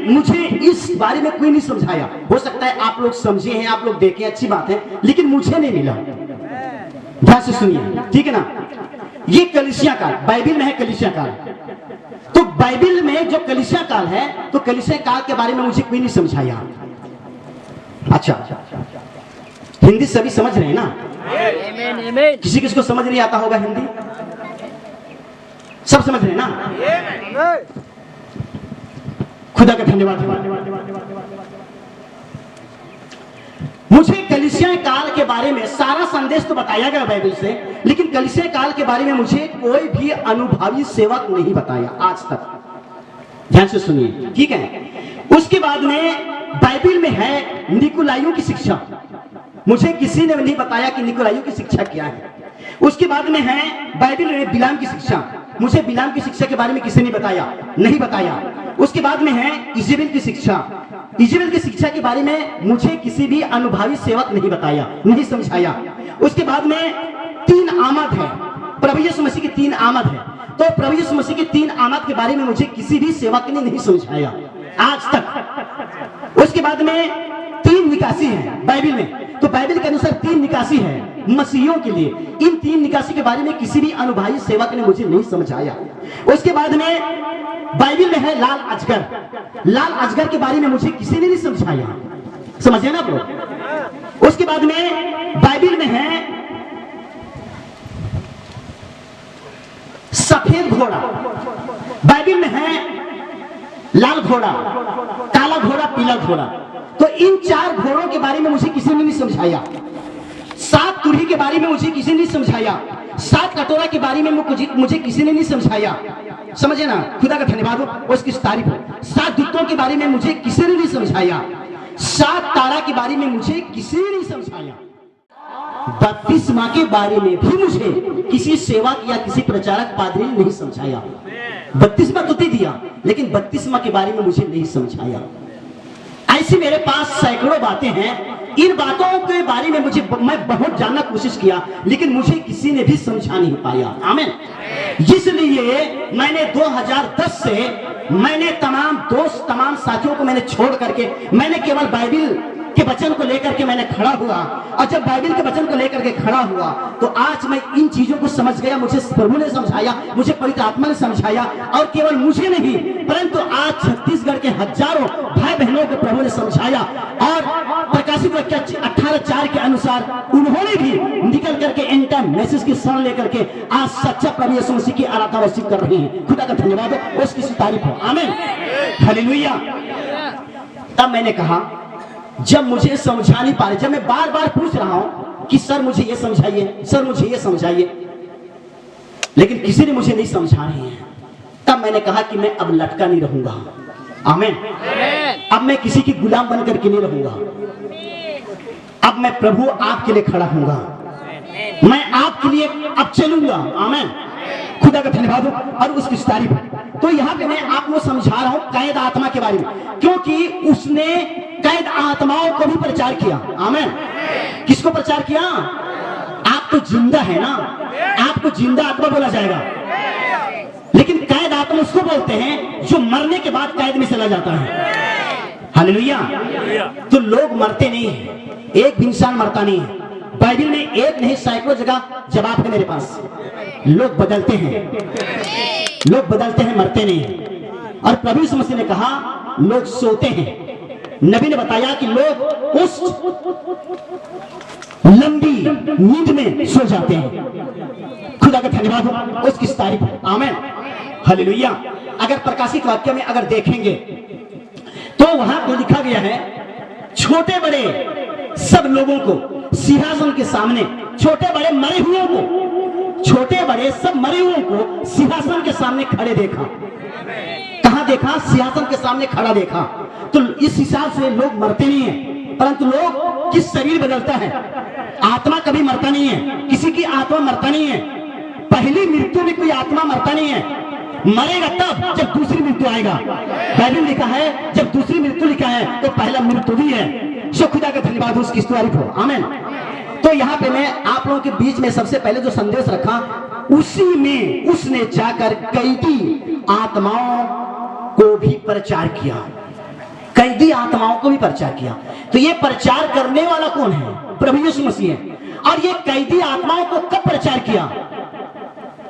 मुझे इस बारे में कोई नहीं समझाया। हो सकता है आप लोग समझे हैं, आप लोग देखें, अच्छी बात है, लेकिन मुझे नहीं मिला। ध्यान से सुनिए, ठीक है ना। ये कलीसिया काल, बाइबिल में है कलीसिया काल। तो बाइबिल में जो कलीसिया काल है, तो कलीसिया काल के बारे में मुझे कोई नहीं समझाया। अच्छा, हिंदी सभी समझ रहे हैं ना? किसी किसी को समझ नहीं आता होगा हिंदी? सब समझ रहे हैं ना? खुदा का धन्यवाद। मुझे कलीसिया काल के बारे में सारा संदेश तो बताया गया बाइबल से, लेकिन कलीसिया काल के बारे में मुझे कोई भी अनुभवी सेवक नहीं बताया आज तक। ध्यान से सुनिए, ठीक है। उसके बाद में बाइबल में है निकोलाइयों की शिक्षा। मुझे किसी ने नहीं बताया कि निकोलाइयों की शिक्षा क्या है। उसके बाद में है बाइबल में बिलाम की शिक्षा। मुझे बिलाम की शिक्षा के बारे में किसी ने नहीं बताया। उसके बाद में है इजेबेल की शिक्षा। इजेबेल की शिक्षा के बारे में मुझे किसी भी अनुभवी सेवक नहीं बताया, नहीं समझाया। उसके बाद में 3 आमद है, प्रभु यीशु मसीह की 3 आमद है। तो प्रभु यीशु मसीह की 3 आमद के बारे में मुझे किसी भी सेवक ने नहीं समझाया आज तक। उसके बाद में 3 निकासी है बाइबल में। तो बाइबल के अनुसार 3 निकासी है मसीहियों के लिए। इन 3 निकासी के बारे में किसी भी अनुभवी सेवक ने मुझे नहीं समझाया। उसके बाद में बाइबल में है लाल अजगर। लाल अजगर के बारे में मुझे किसी ने नहीं समझाया। समझे ना आप लोग? उसके बाद में बाइबल में है सफेद घोड़ा। बाइबल में है लाल घोड़ा, काला घोड़ा, पीला घोड़ा। तो इन 4 घोड़ों के बारे में मुझे किसी ने नहीं समझाया। 7 तुरही के बारे में मुझे किसी ने नहीं समझाया। 7 कटोरा के बारे में मुझे किसी ने नहीं समझाया। समझे ना? खुदा का धन्यवाद हो, उसकी तारीफ हो। 7 दूतों के बारे में मुझे किसी ने नहीं समझाया। 7 तारा के बारे में मुझे किसी ने नहीं समझाया। बपतिस्मा के बारे में भी मुझे किसी सेवक या किसी प्रचारक पादरी ने नहीं समझाया। बपतिस्मा तो दे दिया, लेकिन बपतिस्मा के बारे में मुझे नहीं समझाया। ऐसी मेरे पास सैकड़ों बातें हैं। इन बातों के बारे में मैं बहुत जानना कोशिश किया, लेकिन मुझे किसी ने भी समझा नहीं पाया। आमीन। इसलिए मैंने 2010 से मैंने तमाम दोस्त, तमाम साथियों को मैंने छोड़ करके मैंने केवल बाइबल के वचन को लेकर के मैंने खड़ा हुआ। और जब बाइबल के वचन को लेकर के खड़ा हुआ तो आज मैं इन चीजों को समझ गया। मुझे प्रभु ने समझाया, मुझे पवित्र आत्मा ने समझाया। और केवल मुझे नहीं, परंतु आज छत्तीसगढ़ के हजारों भाई बहनों को प्रभु ने समझाया। और प्रकाशित वाक्य 18:4 के अनुसार उन्होंने भी निकल करके एंड टाइम मैसेज की शरण लेकर के आज सच्चा प्रभु यीशु मसीह की आराधना वर्षित कर रहे हैं। खुदा का धन्यवाद हो, उसकी तारीफ हो। आमीन, हालेलुया। तब मैंने कहा, जब मुझे समझा नहीं पा रहे, जब मैं बार बार पूछ रहा हूं कि सर मुझे ये समझाइए, सर मुझे ये समझाइए, लेकिन किसी ने मुझे नहीं समझा रहे हैं, तब मैंने कहा कि मैं अब लटका नहीं रहूंगा। आमीन। अब मैं किसी की गुलाम बन करके नहीं रहूंगा। अब मैं प्रभु आपके लिए खड़ा हूंगा। मैं आपके लिए अब चलूंगा। आमीन। खुदा का धन्यवाद हो और उसकी तारीफ। तो यहाँ पे मैं आपको समझा रहा हूँ कैद आत्मा के बारे में, क्योंकि उसने कैद आत्माओं को भी प्रचार किया। आमीन। किसको प्रचार किया? आप तो जिंदा है ना, आपको जिंदा आत्मा बोला जाएगा, लेकिन कैद आत्मा उसको बोलते हैं जो मरने के बाद कैद में चला जाता है। हालेलुया। तो लोग मरते नहीं है, एक भी इंसान मरता नहीं है। बाइबल में एक नहीं सैकड़ों जगह जवाब है मेरे पास। लोग बदलते हैं, लोग बदलते हैं, मरते नहीं हैं। और प्रभु यीशु मसीह ने कहा लोग सोते हैं। नबी ने बताया कि लोग उस लंबी नींद में सो जाते हैं। खुदा का धन्यवाद हो, उसकी तारीफ हो। आमीन। हालेलुया। अगर प्रकाशित वाक्य में अगर देखेंगे तो वहां पे लिखा गया है छोटे बड़े सब लोगों को सिंहासन के सामने, छोटे बड़े मरे हुए को, छोटे बड़े सब मरे हुए को सिंहासन के सामने खड़े देखा। कहां देखा? सिंहासन के सामने खड़ा देखा। तो इस हिसाब से लोग मरते नहीं हैं, परंतु लोग किस शरीर बदलता है। आत्मा कभी मरता नहीं है, किसी की आत्मा मरता नहीं है। पहली मृत्यु में कोई आत्मा मरता नहीं है, मरेगा तब जब दूसरी मृत्यु आएगा। बाइबल लिखा है जब दूसरी मृत्यु लिखा है तो पहला मृत्यु भी है। सो खुदा का धन्यवाद हो, उसकी तारीफ हो। आमीन। तो यहाँ पे मैं आप लोगों के बीच में सबसे पहले जो संदेश रखा उसी में उसने जाकर कैदी आत्माओं को भी प्रचार किया, कैदी आत्माओं को भी प्रचार किया। तो ये प्रचार करने वाला कौन है? प्रभु यीशु मसीह है। और ये कैदी आत्माओं को कब प्रचार किया?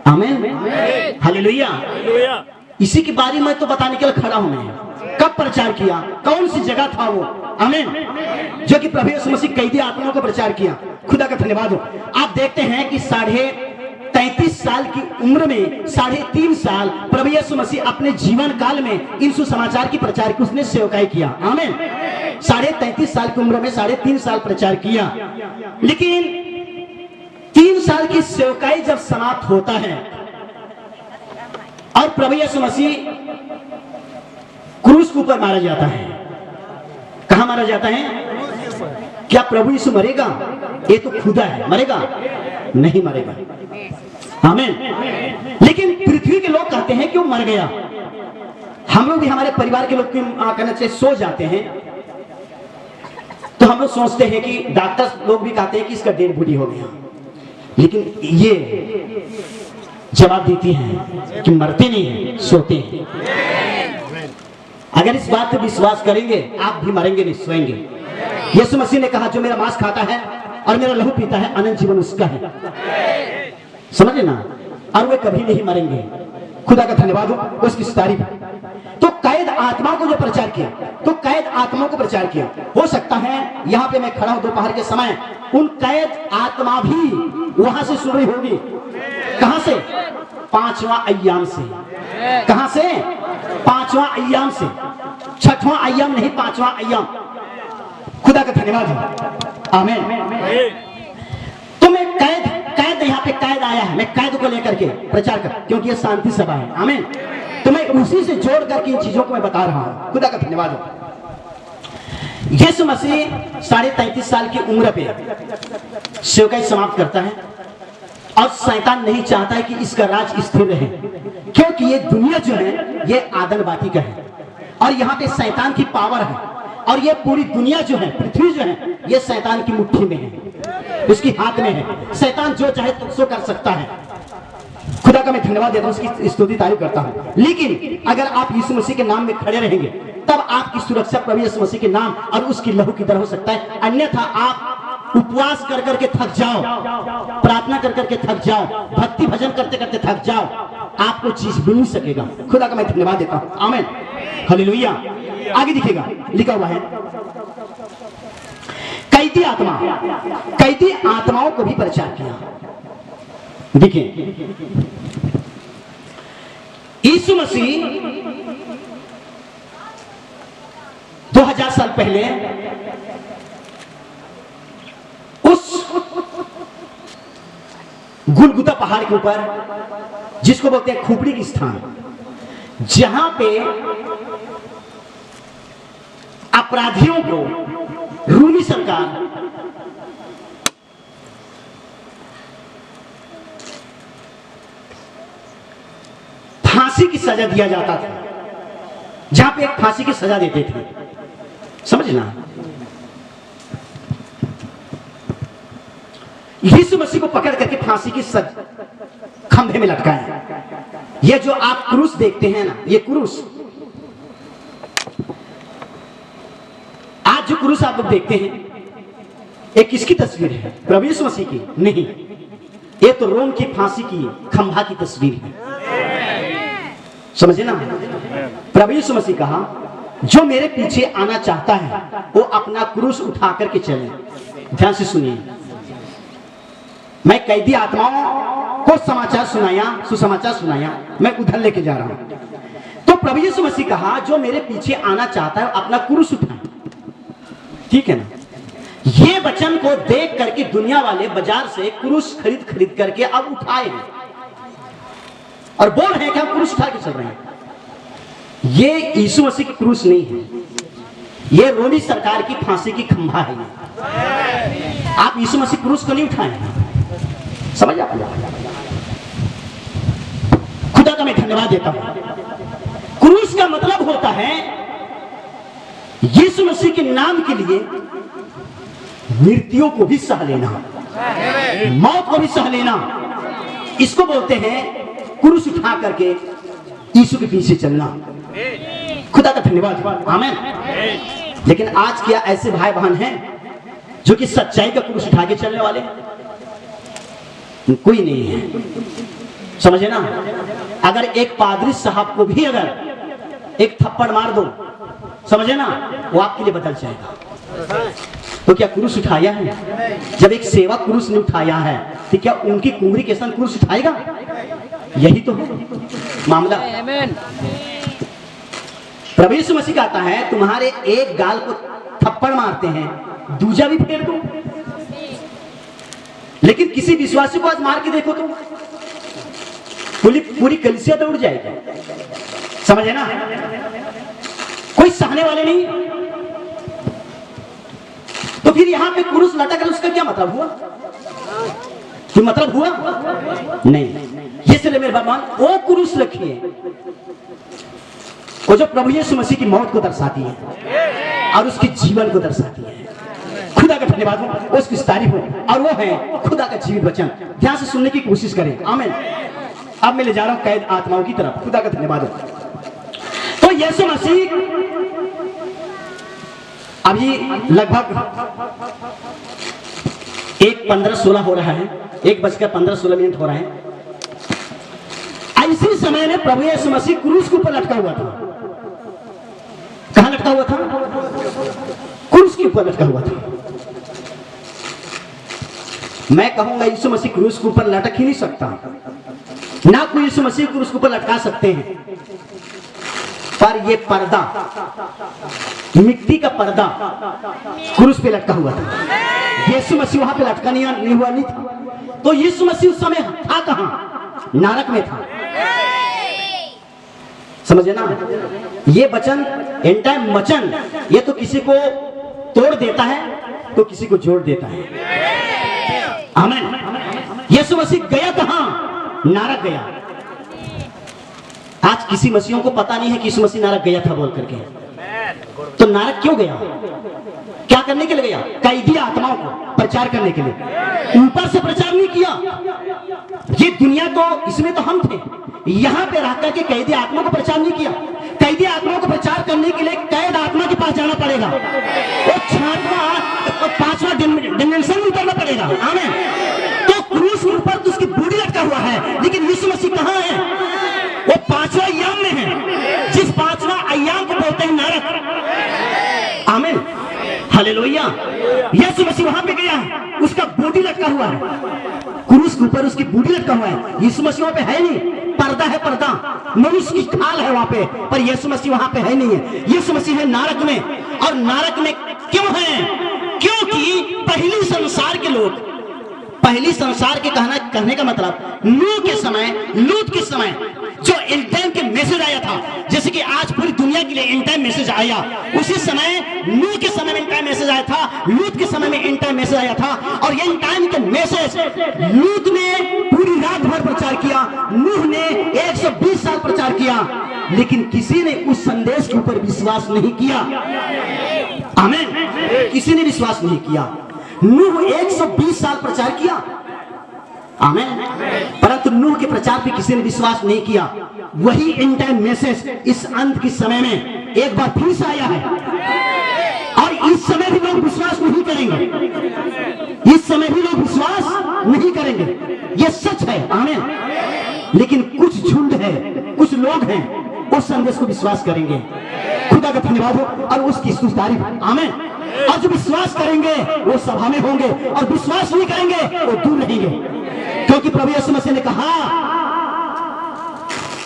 आमीन। हालेलुया। इसी के बारे में तो बताने के लिए खड़ा हूं मैं। कब प्रचार किया, कौन सी जगह था वो? आमीन। जो कि प्रभु यीशु मसीह कैदी आत्माओं को प्रचार किया। खुदा का धन्यवाद हो। आप देखते हैं कि 33.5 साल की उम्र में 3.5 साल प्रभु यीशु मसीह अपने जीवन काल में इन सुसमाचार की प्रचार की उसने सेवकाई किया। आमीन। 33.5 साल की उम्र में 3.5 साल प्रचार किया, लेकिन 3 साल की सेवकाई जब समाप्त होता है और प्रभु यीशु मसीह क्रूस के ऊपर मारा जाता है। कहां मारा जाता है? क्या प्रभु यीशु मरेगा? ये तो खुदा है, मरेगा? नहीं मरेगा। आमीन। लेकिन पृथ्वी के लोग कहते हैं कि वो मर गया। हम लोग भी, हमारे परिवार के लोग कहना चाहिए सो जाते हैं, तो हम लोग सोचते हैं कि डॉक्टर लोग भी कहते हैं कि इसका डेड बॉडी हो गया, लेकिन ये जवाब देती हैं कि मरते नहीं हैं, सोते हैं। अगर इस बात पर विश्वास करेंगे आप भी मरेंगे नहीं, सोएंगे। यीशु मसीह ने कहा जो मेरा मांस खाता है और मेरा लहू पीता है अनंत जीवन उसका है। समझ लेना, और वे कभी नहीं मरेंगे। खुदा का धन्यवाद हो, उसकी तारीफ। तो कैद आत्माओं को जो प्रचार किया, तो कैद आत्माओं को प्रचार किया। हो सकता है यहाँ पे मैं खड़ा हूं दोपहर के समय, उन कैद आत्मा भी वहां से सुन रही होगी। कहां से? 5वां अय्याम से। कहां से? 5वां अय्याम से। 6वां अय्याम नहीं, 5वां अय्याम। खुदा का धन्यवाद हो। आमीन। तो मैं कैद यहाँ पे कैद आया है, मैं कैद को लेकर के प्रचार कर, क्योंकि ये शांति सभा है। आमीन। तो मैं उसी से जोड़ करके इन चीजों को मैं बता रहा हूं। खुदा का धन्यवाद हो। यीशु मसीह 33.5 साल की उम्र पे सेवकाई समाप्त करता है, और शैतान नहीं चाहता है कि इसका राज स्थिर रहे, क्योंकि ये दुनिया जो है ये आदमवादी का है, और यहाँ पे शैतान की पावर है, और ये पूरी दुनिया जो है, पृथ्वी जो है, ये शैतान की मुट्ठी में है, उसकी हाथ में है। शैतान जो चाहे तो सो कर सकता है। खुदा का मैं धन्यवाद देता हूं, उसकी स्तुति तारीफ करता हूं। लेकिन अगर आप यीशु मसीह के नाम में खड़े रहेंगे तब आपकी सुरक्षा प्रभु यीशु मसीह के नाम और उसकी लहू की तरह हो सकता है। अन्यथा आप उपवास कर करके थक जाओ, प्रार्थना कर करके थक जाओ, भक्ति भजन करते करते थक जाओ, आपको चीज मिल नहीं सकेगा। खुदा का मैं धन्यवाद देता हूं। आमीन। हालेलुया। आगे दिखेगा, लिखा हुआ है कैदी आत्मा, कैदी आत्माओं को भी प्रचार किया। देखिए, यीशु मसीह 2000 साल पहले उस गुलगुता पहाड़ के ऊपर, जिसको बोलते हैं खोपड़ी की स्थान, जहां पे अपराधियों को रूमी सरकार फांसी की सजा दिया जाता था, जहां पे एक फांसी की सजा देते थे, समझना। यीशु मसीह को पकड़ करके फांसी की खंभे में लटकाया। ये जो आप क्रूस देखते हैं ना, ये क्रूस, आज जो क्रूस आप लोग देखते हैं, एक किसकी तस्वीर है? प्रभु यीशु मसीह की नहीं, ये तो रोम की फांसी की खंभा की तस्वीर है, समझे ना। प्रभु यीशु मसीह कहा, जो मेरे पीछे आना चाहता है वो अपना क्रूस उठा करके चले। ध्यान से सुनिए, मैं कैदी आत्माओं को समाचार सुनाया, सुसमाचार सुनाया, मैं उधर लेके जा रहा हूं। तो प्रभु यीशु मसीह कहा, जो मेरे पीछे आना चाहता है अपना क्रूस उठाए, ठीक है ना। ये वचन को देख करके दुनिया वाले बाजार से क्रूस खरीद करके अब उठाए हैं और बोल रहे हैं कि हम क्रूस उठा के चल रहे हैं। ये यीशु मसीह की क्रूस नहीं है, ये रोमी सरकार की फांसी की खंभा है। आप यीशु मसीह क्रूस को नहीं उठाए हैं, समझ आप? खुदा का मैं धन्यवाद देता हूं। क्रूस का मतलब होता है यीशु मसीह के नाम के लिए मृत्यु को भी सह लेना, मौत को भी सह लेना, इसको बोलते हैं क्रूस उठा करके यीशु के पीछे चलना। खुदा का धन्यवाद, आमीन। लेकिन आज क्या ऐसे भाई बहन हैं जो कि सच्चाई का क्रूस उठा के चलने वाले? कोई नहीं है, समझे ना। अगर एक पादरी साहब को भी अगर एक थप्पड़ मार दो, समझे ना, वो आपके लिए बदल जाएगा। तो क्या क्रूस उठाया है? जब एक सेवक क्रूस नहीं उठाया है तो क्या उनकी कुंवरी के संग क्रूस उठाएगा? यही तो है मामला। प्रभु यीशु मसीह कहता है, तुम्हारे एक गाल को थप्पड़ मारते हैं, दूजा भी फेर दो। लेकिन किसी विश्वासी को आज मार के देखो तो पूरी कलीसिया दौड़ जाएगी, समझे ना। कोई सहने वाले नहीं। तो फिर यहां पे क्रूस लटक है, उसका क्या मतलब हुआ? कोई मतलब हुआ? नहीं। इसलिए मेरे भगवान वो क्रूस रखिए वो जो प्रभु यीशु मसीह की मौत को दर्शाती है और उसके जीवन को दर्शाती है। खुदा का धन्यवाद हो, उसकी तारीफ हो, और वो है खुदा का जीवित वचन। ध्यान से सुनने की कोशिश करें, आमीन। अब मैं ले जा रहा हूं कैद आत्माओं की तरफ। खुदा का धन्यवाद हो। तो यीशु मसीह अभी लगभग 1:15-16 हो रहा है, 1:15-16 हो रहा है। इसी समय में प्रभु यीशु मसीह क्रूस के ऊपर लटका हुआ था। कहां लटका हुआ था? क्रूस के ऊपर लटका हुआ था। मैं कहूंगा यीशु मसीह क्रूस के ऊपर लटक ही नहीं सकता, ना कोई यीशु मसीह क्रूस के ऊपर लटका सकते हैं। पर ये पर्दा, मिट्टी का पर्दा क्रूस पे लटका हुआ था। यीशु मसीह वहां पे लटका नहीं हुआ नहीं था। तो यीशु मसीह उस समय था कहां? नरक में था, समझे ना। ये वचन एंड टाइम वचन, ये तो किसी को तोड़ देता है तो किसी को जोड़ देता है, आमीन। यीशु मसीह गया कहां? नरक गया। आज किसी मसीहों को पता नहीं है कि यीशु मसीह नरक गया था बोल करके। तो नरक क्यों गया? क्या करने के लिए गया? कैदी आत्माओं को प्रचार करने के लिए। ऊपर से प्रचार नहीं किया। ये दुनिया तो, इसमें तो हम थे, यहां पे रहकर के कैदी आत्मा को प्रचार नहीं किया। कैदी आत्मा को प्रचार करने के लिए कैद आत्मा के पास जाना पड़ेगा, और 6वां और 5वां डिमेंशन में उतरना पड़ेगा, आमीन। तो क्रूस के ऊपर तो उसकी बॉडी लटका हुआ है, लेकिन यीशु मसीह कहां है? वो 5वां अय्याम में है, जिस 5वां अय्याम को बोलते हैं नरक, आमीन, हालेलुया। यीशु मसीह वहां पे गया है, उसका बॉडी लटका हुआ है, क्रूस के ऊपर उसकी बॉडी लटका हुआ है। यीशु मसीह वहां पे है नहीं, पर्दा है, पर्दा, मनुष्य की खाल है वहां पे, पर यीशु मसीह वहां पे है नहीं है। यीशु मसीह है नरक में। और नरक में क्यों है? क्योंकि पहली संसार के लोग, पहली संसार के कहने का मतलब लूत के समय जो एंड टाइम के मैसेज आया था, जैसे कि आज पूरी दुनिया के लिए एंड टाइम मैसेज आया, उसी समय नूह के समय में एंड टाइम मैसेज आया था, लूत के समय में एंड टाइम मैसेज आया था। और ये एंड टाइम के मैसेज लूत ने पूरी रात भर प्रचार किया, नूह ने 120 साल साल प्रचार किया, लेकिन किसी ने उस संदेश के ऊपर विश्वास नहीं किया। आमीन। किसी ने विश्वास नहीं किया। नूह 120 साल प्रचार किया। आमीन। परंतु नूह के प्रचार पे किसी ने विश्वास नहीं किया। वही एंड टाइम मैसेज इस अंत के समय में एक बार फिर से आया है, और इस समय भी लोग विश्वास नहीं करेंगे। इस समय भी लोग विश्वास नहीं करेंगे, यह सच है। आमीन। लेकिन कुछ झुंड है, कुछ लोग हैं, उस संदेश को विश्वास करेंगे। खुदा का धन्यवाद हो और उसकी तारीफ। आमीन। और जो विश्वास करेंगे वो सभा में होंगे, और विश्वास नहीं करेंगे वो दूर रहेंगे। क्योंकि प्रभु यीशु मसीह ने कहा,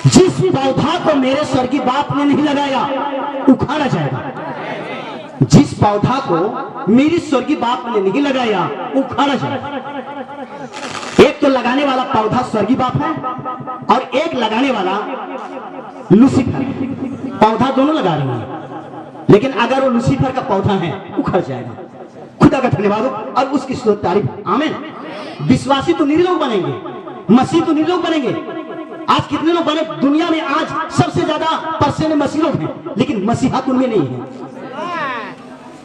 जिस पौधा को मेरे स्वर्गीय बाप ने नहीं लगाया उखाड़ा जाएगा। जिस पौधा को मेरी स्वर्गीय बाप ने नहीं लगाया उखाड़ा जाएगा। एक तो लगाने वाला पौधा स्वर्गीय बाप है, और एक लगाने वाला लूसीफर। पौधा दोनों लगा रहे हैं, लेकिन अगर वो लूसीफर का पौधा है उखड़ जाएगा। खुदा का धन्यवाद हो और उसकी तारीफ। आमीन। विश्वासी तो निरी लोग बनेंगे, मसीह तो निरी लोग बनेंगे। आज कितने लोग बने दुनिया में? आज सबसे ज्यादा परसेंट मसीह लोग हैं, लेकिन मसीहा उनमें नहीं है।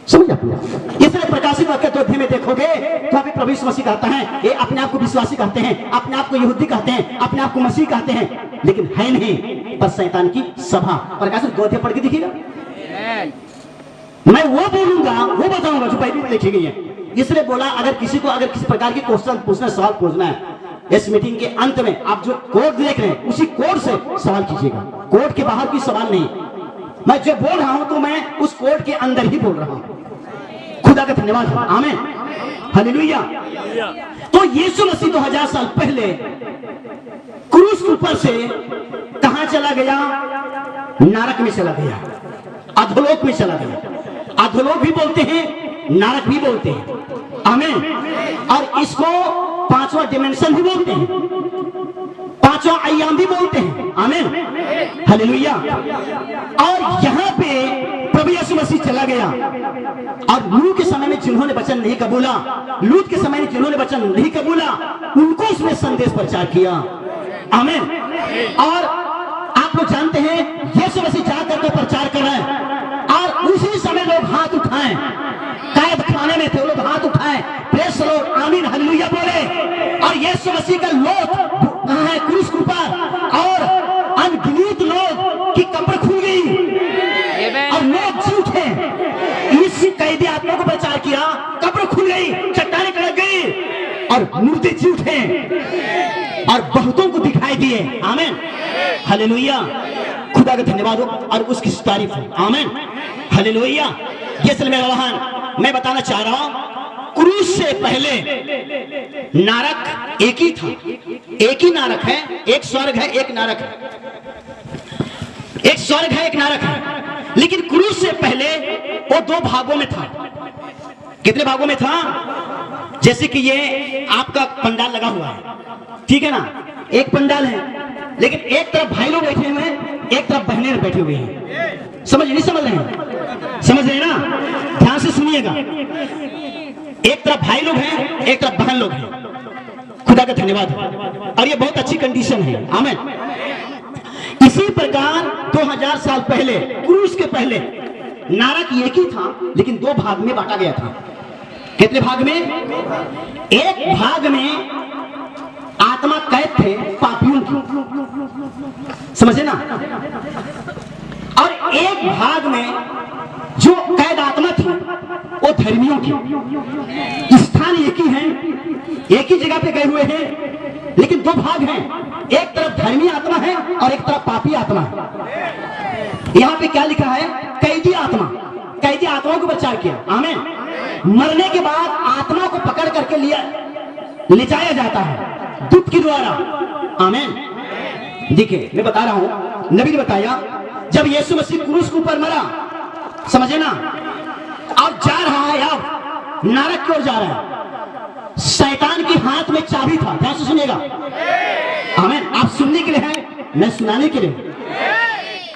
समझ आप लोग? इसलिए प्रकाशित वाक्य तो अध्याय में देखोगे तो अभी प्रभु यीशु मसीह कहता है, ये अपने आप को विश्वासी कहते हैं, अपने आप को यहूदी कहते हैं, अपने आप को मसीह कहते हैं, लेकिन है नहीं, बस शैतान की सभा। प्रकाशित 2 अध्याय पढ़ के देखिएगा। मैं वो बोलूंगा, वो बताऊंगा जो बाइबल में लिखी गई है। इसलिए बोला, अगर किसी को अगर किसी प्रकार की क्वेश्चन पूछना, सवाल पूछना है, इस मीटिंग के अंत में आप जो कोड देख रहे हैं उसी कोड से सवाल कीजिएगा। कोड के बाहर की सवाल नहीं। मैं जो बोल रहा हूं तो मैं उस कोड के अंदर ही बोल रहा हूं। खुदा का धन्यवाद। आमीन। हालेलुया। तो यीशु मसीह 2000 साल पहले क्रूस के ऊपर से कहां चला गया? नरक में चला गया, अधोलोक में चला गया। अधोलोक भी बोलते हैं, नरक भी बोलते हैं। आमीन। और इसको 5वां डिमेंशन भी बोलते हैं, 5वां आयाम भी बोलते हैं। आमीन। हालेलुया। और यहाँ पे प्रभु यीशु मसीह चला गया, और नूह के समय में जिन्होंने वचन नहीं कबूला, लूत के समय में जिन्होंने वचन नहीं कबूला, उनको उसने संदेश प्रचार किया। आमीन। और आप लोग जानते हैं यीशु मसीह जाकर के प्रचार कर रहे हैं, और उसी समय लोग हाथ उठाएं। कैद खाने में थे, लोग हाथ उठाएं, प्रेस लोग आमीन हालेलुया बोले। और यीशु मसीह का लोग कहां है? क्रूस के ऊपर। और अनगिनत लोग की कब्र खुल गई और लोग जी उठे। इस कैदी आत्मा को प्रचार किया, कब्र खुल गई, चट्टानें कड़क गई और मुर्दे जी उठे और बहुतों को दिखाई दिए। आमीन हालेलुया। खुदा का धन्यवाद हो और उसकी तारीफ हो। आमीन हालेलुया। ये असल में मैं बताना चाह रहा हूं, क्रूस से पहले नरक एक ही था। एक ही नरक है, एक स्वर्ग है, एक नरक है। एक स्वर्ग है, एक नरक है। लेकिन क्रूस से पहले वो 2 भागों में था। कितने भागों में था? जैसे कि ये आपका पंडाल लगा हुआ है, ठीक है ना? एक पंडाल है, लेकिन एक तरफ भाई लोग बैठे हुए हैं, एक तरफ बहनें बैठे हुए हैं। समझ नहीं समझ रहे हैं? समझ रहे हैं ना? ध्यान से सुनिएगा। एक तरफ भाई लोग हैं, एक तरफ बहन लोग हैं। खुदा का धन्यवाद। और ये बहुत अच्छी कंडीशन है। आमीन। इसी प्रकार 2000 साल पहले, क्रूस के पहले नरक एक ही था, लेकिन 2 भाग में बांटा गया था। कितने भाग में? एक भाग में आत्मा कैद थे पापियों की, समझे ना? और एक भाग में जो कैद आत्मा थी वो धर्मियों की। स्थान एक ही है, एक ही जगह पे गए हुए हैं, लेकिन 2 भाग हैं। एक तरफ धर्मी आत्मा है और एक तरफ पापी आत्मा है। यहाँ पे क्या लिखा है? कैदी आत्मा। कैदी आत्माओं को प्रचार किया। आमीन। मरने के बाद आत्मा को पकड़ करके ले जाया जाता है दूत के द्वारा। आमीन। देखिए मैं बता रहा हूं, नबी ने बताया जब यीशु मसीह क्रूस के ऊपर मरा, समझे ना, अब जा रहा है, अब नरक की ओर जा रहा है। शैतान के हाथ में चाबी था। ध्यान से सुनिएगा। आमीन। आप सुनने के लिए हैं, मैं सुनाने के लिए।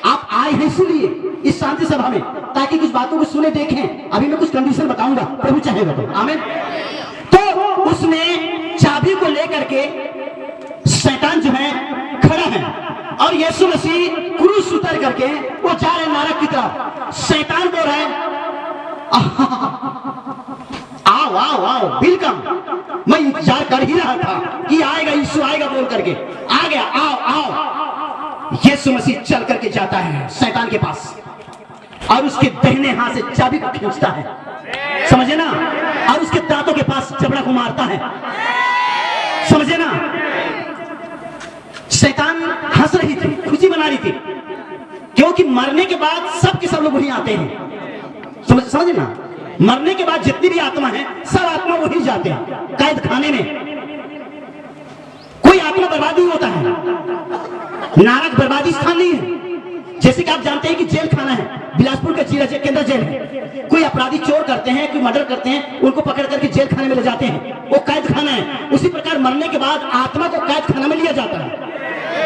आप आए हैं इसलिए इस शांति सभा में, ताकि कुछ बातों को सुने देखें। अभी मैं कुछ कंडीशन बताऊंगा, प्रभु चाहेगा तो। आमीन। तो उसने चाबी को लेकर के शैतान जो है खड़ा है, और यीशु मसीह क्रूस उतर करके वो जा रहे नरक की तरफ। शैतान बोल रहा है आओ आओ आओ, वेलकम। मैं इंतजार कर ही रहा था कि आएगा, यीशु आएगा बोल करके आ गया। आओ आओ। यीशु मसीह चल करके जाता है शैतान के पास और उसके दाहिने हाथ से चाबी को खींचता है, समझे ना, और उसके दांतों के पास जबड़ा को मारता है, समझे ना। शैतान हंस रही थी, खुशी मना रही थी, क्योंकि मरने के बाद सब लोग वहीं आते हैं, समझे ना। मरने के बाद जितनी भी आत्मा है सब आत्मा वहीं जाते हैं। कैद खाने में कोई आत्मा बर्बाद नहीं होता है, नरक बर्बादी स्थान नहीं है। जैसे कि आप जानते हैं कि जेल खाना है, बिलासपुर का जिला के अंदर जेल है। कोई अपराधी चोर करते हैं, कोई मर्डर करते हैं, उनको पकड़ करके जेल खाने में ले जाते हैं, वो कैद खाना है। उसी प्रकार मरने के बाद आत्मा को कैद खाना में लिया जाता है।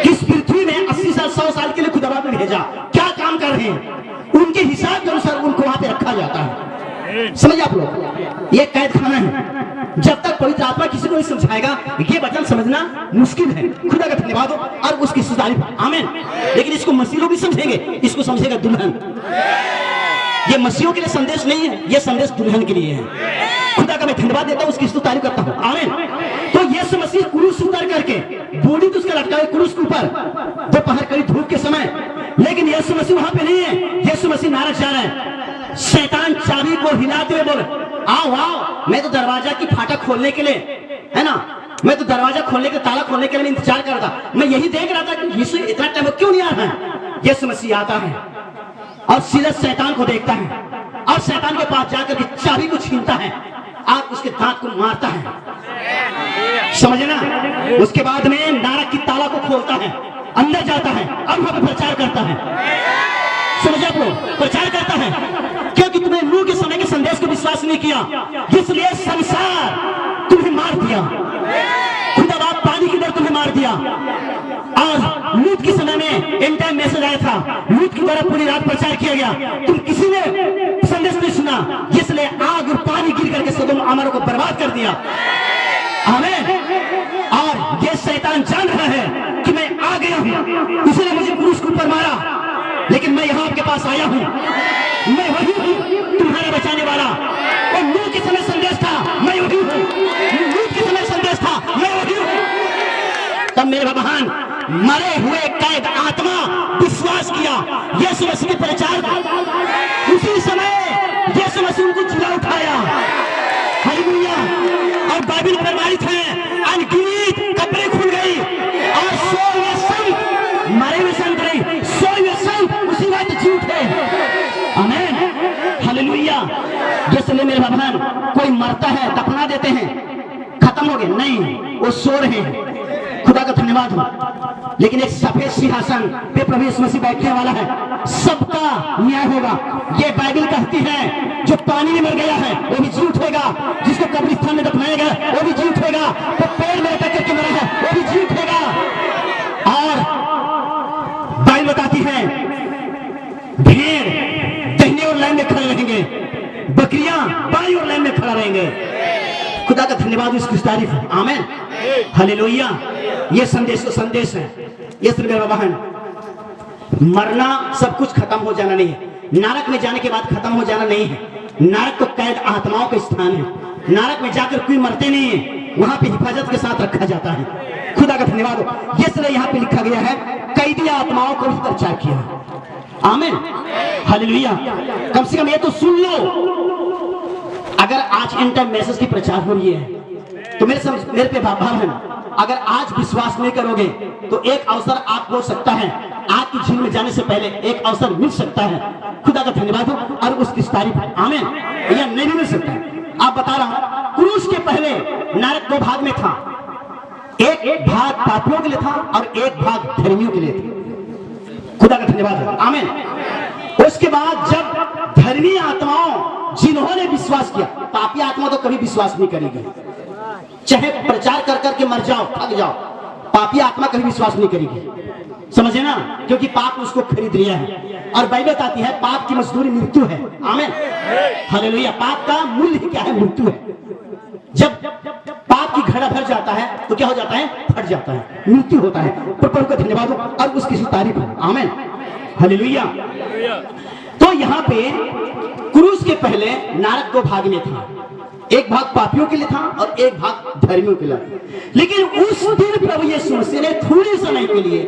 इस पृथ्वी में 80 साल 100 साल के लिए खुदा ने भेजा, क्या काम कर रहे हैं उनके हिसाब के अनुसार उनको वहां पे रखा जाता है, समझ आप लोग। ये कैद खाना है। जब तक पवित्र आत्मा किसी को नहीं समझाएगा ये वचन समझना मुश्किल है। खुदा का धन्यवाद हो और उसकी तारीफ, आमीन। लेकिन इसको मसीह लोग भी समझेंगे, इसको समझेगा दुल्हन। ये मसीहों के लिए संदेश नहीं है, ये संदेश दुल्हन के लिए है। खुदा का मैं धन्यवाद देता हूँ, उसकी तारीफ करता हूँ, आमीन। तो यीशु मसीह क्रूस उतर करके बूढ़ी तो उसका लटका है क्रूस के ऊपर, दोपहर करीब धूप के समय, लेकिन यीशु मसीह वहां पे नहीं है। यीशु मसीह नरक जा रहा है। शैतान चाबी को हिलाते हुए बोले आओ आओ, मैं तो दरवाजा की फाटक खोलने के लिए, है ना, मैं तो दरवाजा खोलने के, ताला खोलने के लिए इंतजार कर रहा था। मैं यही देख रहा था कि यीशु इतना टाइम क्यों नहीं आ रहा है। यीशु मसीह आता है और सीधा शैतान को देखता है और शैतान के पास जाकर के चाबी को छीनता है और उसके दांत को मारता है, समझे ना। उसके बाद में नरक की ताला को खोलता है, अंदर जाता है और वहां पर प्रचार करता है, समझे आप लोग, प्रचार करता है। क्योंकि तुमने नूह के समय के संदेश को विश्वास नहीं किया, इसलिए संसार तुम्हें मार दिया, खुदा बाप पानी की दर तुम्हें मार दिया। और लूत के समय में एंड टाइम मैसेज आया था, लूत की द्वारा पूरी रात प्रचार किया गया, तुम किसी ने संदेश नहीं सुना, इसलिए आग और पानी गिर करके सदोम अमर को बर्बाद कर दिया, आमीन। और ये शैतान जान रहा है कि मैं आ गया हूं, इसलिए मुझे क्रूस के ऊपर मारा, लेकिन मैं यहां आपके पास आया हूं, मैं वही हूं तुम्हारा बचाने वाला। और नूह के समय संदेश था, मैं वही हूं, लूत के समय संदेश था, मैं वही हूं। तब मेरे बहन मरे हुए कैद आत्मा विश्वास किया, यीशु मसीह के प्रचार, उसी समय यीशु मसीह उनको जिला उठाया, हालेलुया। और बाइबल प्रमाणित है, अनगिनत कब्रें खुल गई और 100 संत मरे हुए संत नहीं, 100 संत उसी रात जी उठे, आमीन, हालेलुया। इसलिए मेरे बहन कोई मरता है दफना देते हैं, खत्म हो गए, नहीं, वो सो रहे हैं, खुदा का धन्यवाद हो। लेकिन एक सफेद सिंहासन पे प्रभु यीशु मसीह बैठने वाला है, सबका न्याय होगा। ये बाइबल कहती है जो पानी में मर गया है वो भी जी उठेगा, जिसको कब्रिस्तान में दफनाया गया वो भी जी उठेगा, तो पेड़ में लटक करके मरा है वो भी जी उठेगा। और बाइबल बताती है भेड़ दाहिने और लाइन में खड़े रहेंगे, बकरियां बाईं और लाइन में खड़ा रहेंगे। खुदा का धन्यवाद, उसकी तारीफ, आमीन, हालेलुया। ये संदेश तो संदेश है। ये मेरा बहन, मरना सब कुछ खत्म हो जाना नहीं है, नरक में जाने के बाद खत्म हो जाना नहीं है। नरक तो कैद आत्माओं का स्थान है, नरक में जाकर कोई मरते नहीं है, वहां पे हिफाजत के साथ रखा जाता है। खुदा का धन्यवाद हो। इसलिए यहाँ पे लिखा गया है कैदी आत्माओं को भी प्रचार किया, आमीन, हालेलुया। कम से कम ये तो सुन लो, अगर आज इन टाइम मैसेज की प्रचार हो रही है तो मेरे पे भाव है, अगर आज विश्वास नहीं करोगे तो एक अवसर आपको हो सकता है, आग की झील में जाने से पहले एक अवसर मिल सकता है। खुदा का धन्यवाद हो और उसकी तारीफ, आमीन, या नहीं भी मिल सकता है। आप बता रहा हूं, क्रूस के पहले नरक 2 भाग में था, एक भाग पापियों के लिए था और एक भाग धर्मियों के लिए था। खुदा का धन्यवाद हो, आमीन। उसके बाद जब धर्मी आत्माओं जिन्होंने विश्वास किया, पापी आत्मा तो कभी विश्वास नहीं करेगी, चाहे प्रचार कर करके मर जाओ, थक जाओ, पापी आत्मा कभी विश्वास नहीं करेगी, समझे ना, क्योंकि पाप उसको खरीद लिया है। और बाइबल बताती है पाप की मजदूरी मृत्यु है, आमीन, हालेलुया। पाप का मूल्य क्या है? मृत्यु है। जब पाप की घड़ा भर जाता है तो क्या हो जाता है, फट जाता है, मृत्यु होता है। पर प्रभु का धन्यवाद हो और उसकी तारीफ हो, आमीन, हालेलुया। तो यहाँ पे क्रूस के पहले नरक दो भाग में था, एक भाग पापियों के लिए था और एक भाग धर्मियों के लिए। लेकिन उस दिन प्रभु यीशु मसीह ने थोड़े समय के लिए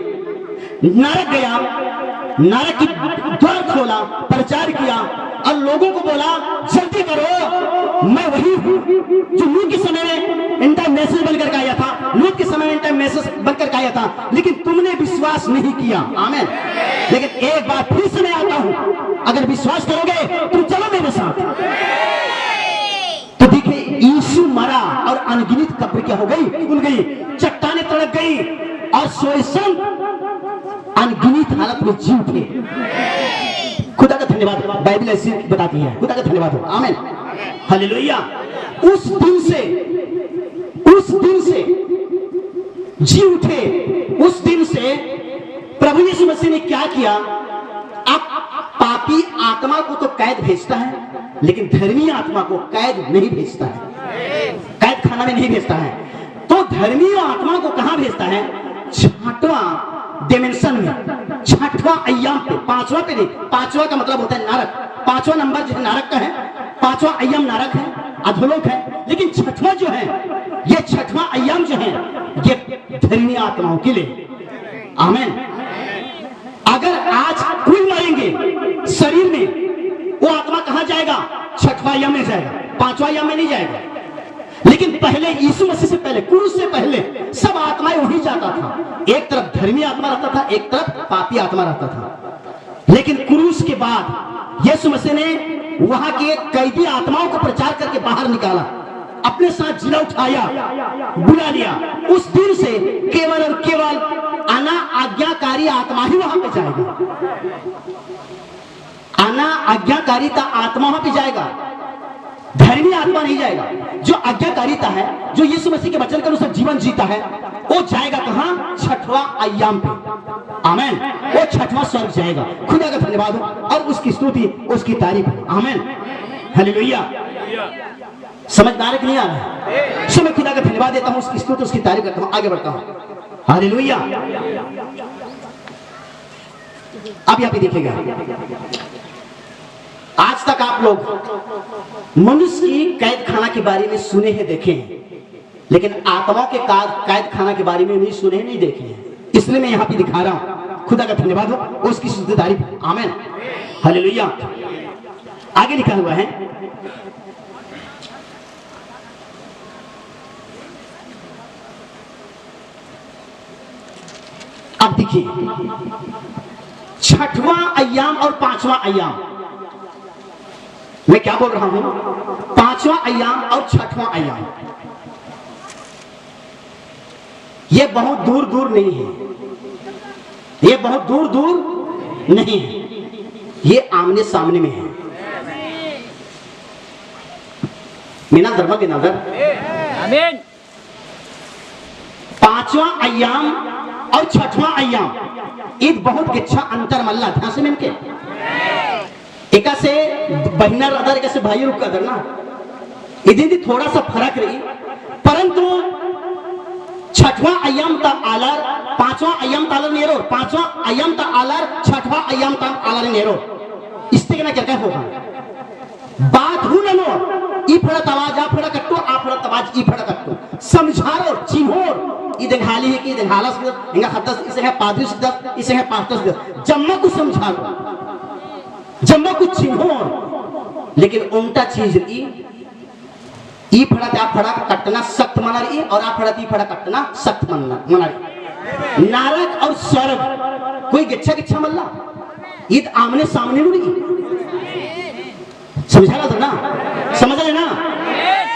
नरक गया, नरक की द्वार खोला, प्रचार किया और लोगों को बोला जल्दी करो, मैं वही हूं जो लूत के समय में इंटर मैसेज बनकर आया था, लूत के समय में इंटर मैसेज बनकर आया था, लेकिन तुमने विश्वास नहीं किया, आमीन। लेकिन एक बार फिर से मैं आता हूं, अगर विश्वास करोगे तुम चलो मेरे साथ। तो देखिए यीशु मरा और अनगिनत कब्र क्या हो गई, खुल गई, चट्टाने तड़क गई और सोए संत अनगिनत हालत में जी उठे। खुदा का धन्यवाद, बाइबल ऐसी बताती है, खुदा का धन्यवाद हो, आमीन, हालेलुया। उस दिन से जी उठे, उस दिन से प्रभु यीशु मसीह ने क्या किया, अब पापी आत्मा को तो कैद भेजता है लेकिन धर्मी आत्मा को कैद नहीं भेजता है, कैद खाना में नहीं भेजता है। तो धर्मी आत्मा को कहां भेजता है, छठवां डिमेंशन में, छठवां अय्याम पे, पांचवा पे नहीं, पांचवा का मतलब होता है नरक, पांचवा नंबर जो है नरक का है, पांचवा अय्याम नरक है, अधोलोक है। लेकिन छठवां जो है, ये छठवां अय्याम जो है ये धर्मी आत्माओं के लिए, आमीन। अगर आज कोई मरेंगे शरीर में, वो आत्मा कहां जाएगा, छठवां अय्याम में जाएगा, पांचवा अय्याम में नहीं जाएगा। लेकिन पहले यीशु मसीह से पहले, क्रूस से पहले सब आत्माएं वहीं जाता था, एक तरफ धर्मी आत्मा रहता था, एक तरफ पापी आत्मा रहता था। लेकिन क्रूस के बाद यीशु मसीह ने वहां के कैदी आत्माओं को प्रचार करके बाहर निकाला, अपने साथ जिला उठाया, बुला लिया। उस दिन से केवल और केवल अना आज्ञाकारी आत्मा ही वहां पे जाएगा, अना आज्ञाकारिता आत्मा वहां पे जाएगा, धर्मी आत्मा नहीं जाएगा। जो आज्ञाकारिता है, जो यीशु मसीह के वचन के अनुसार जीवन जीता है, वो जाएगा कहां, छठवां अय्याम पे, आमीन। वो छठवां स्वर्ग जाएगा। खुदा का धन्यवाद हो और उसकी स्तुति, उसकी तारीफ, आमीन, हालेलुया। समझ में आ रहा कि नहीं आ रहा? सो मैं खुदा का धन्यवाद देता हूं, उसकी स्तुति, उसकी तारीफ करता हूं, आगे बढ़ता हूं, हालेलुया। अब यहाँ पे देखिएगा, आज तक आप लोग मनुष्य की कैद खाना के बारे में सुने हैं, देखे हैं, लेकिन आत्मा के कैद खाना के बारे में नहीं सुने, नहीं देखे हैं। इसलिए मैं यहां पे दिखा रहा हूं। खुदा का धन्यवाद हो, उसकी स्तुति तारीफ, आमीन, हालेलुया। आगे लिखा हुआ है, अब देखिए छठवां अय्याम और पांचवां अय्याम, मैं क्या बोल रहा हूं, पांचवां अय्याम और छठवां अय्याम, ये बहुत दूर दूर नहीं है, ये बहुत दूर दूर नहीं है, ये आमने सामने में है। मीना धर्म के नजर, आमीन। पांचवां अय्याम और छठवां अय्याम, ईद बहुत अच्छा अंतर मल्ला ध्यान से मिलके, एका से बहिना अदर, एका से भाई रुक अदर ना, इधर थोड़ा सा फर्क रही, परंतु छठवां अय्याम ता आलर, पांचवां अय्याम तालर नेरो, पांचवां अय्याम ता आलर, छठवां अय्याम ता आलर नेरो। इससे ना क्या होगा, बात हूं नो, ई फड़ा तवाज आ फड़ा कट्टो, आ फड़ा तवाज ई फड़ा कट्टो, समझारो चिन्होर, इधर हाली है कि इधर हालस, इंगा हदस, इसे है पादरिस दस, इसे है पास्टस दस, जम्मा को समझारो, जम्मा को चिन्होर। लेकिन उल्टा चीज ई फड़ा त्या फड़ा कटना सख्त मना रही और आ फड़ा ती फड़ा कटना सख्त मना रही। नरक और स्वर्ग कोई गिच्छा गिच्छा मल्ला, ईद आमने सामने नहीं, समझा था ना, समझ रहे ना।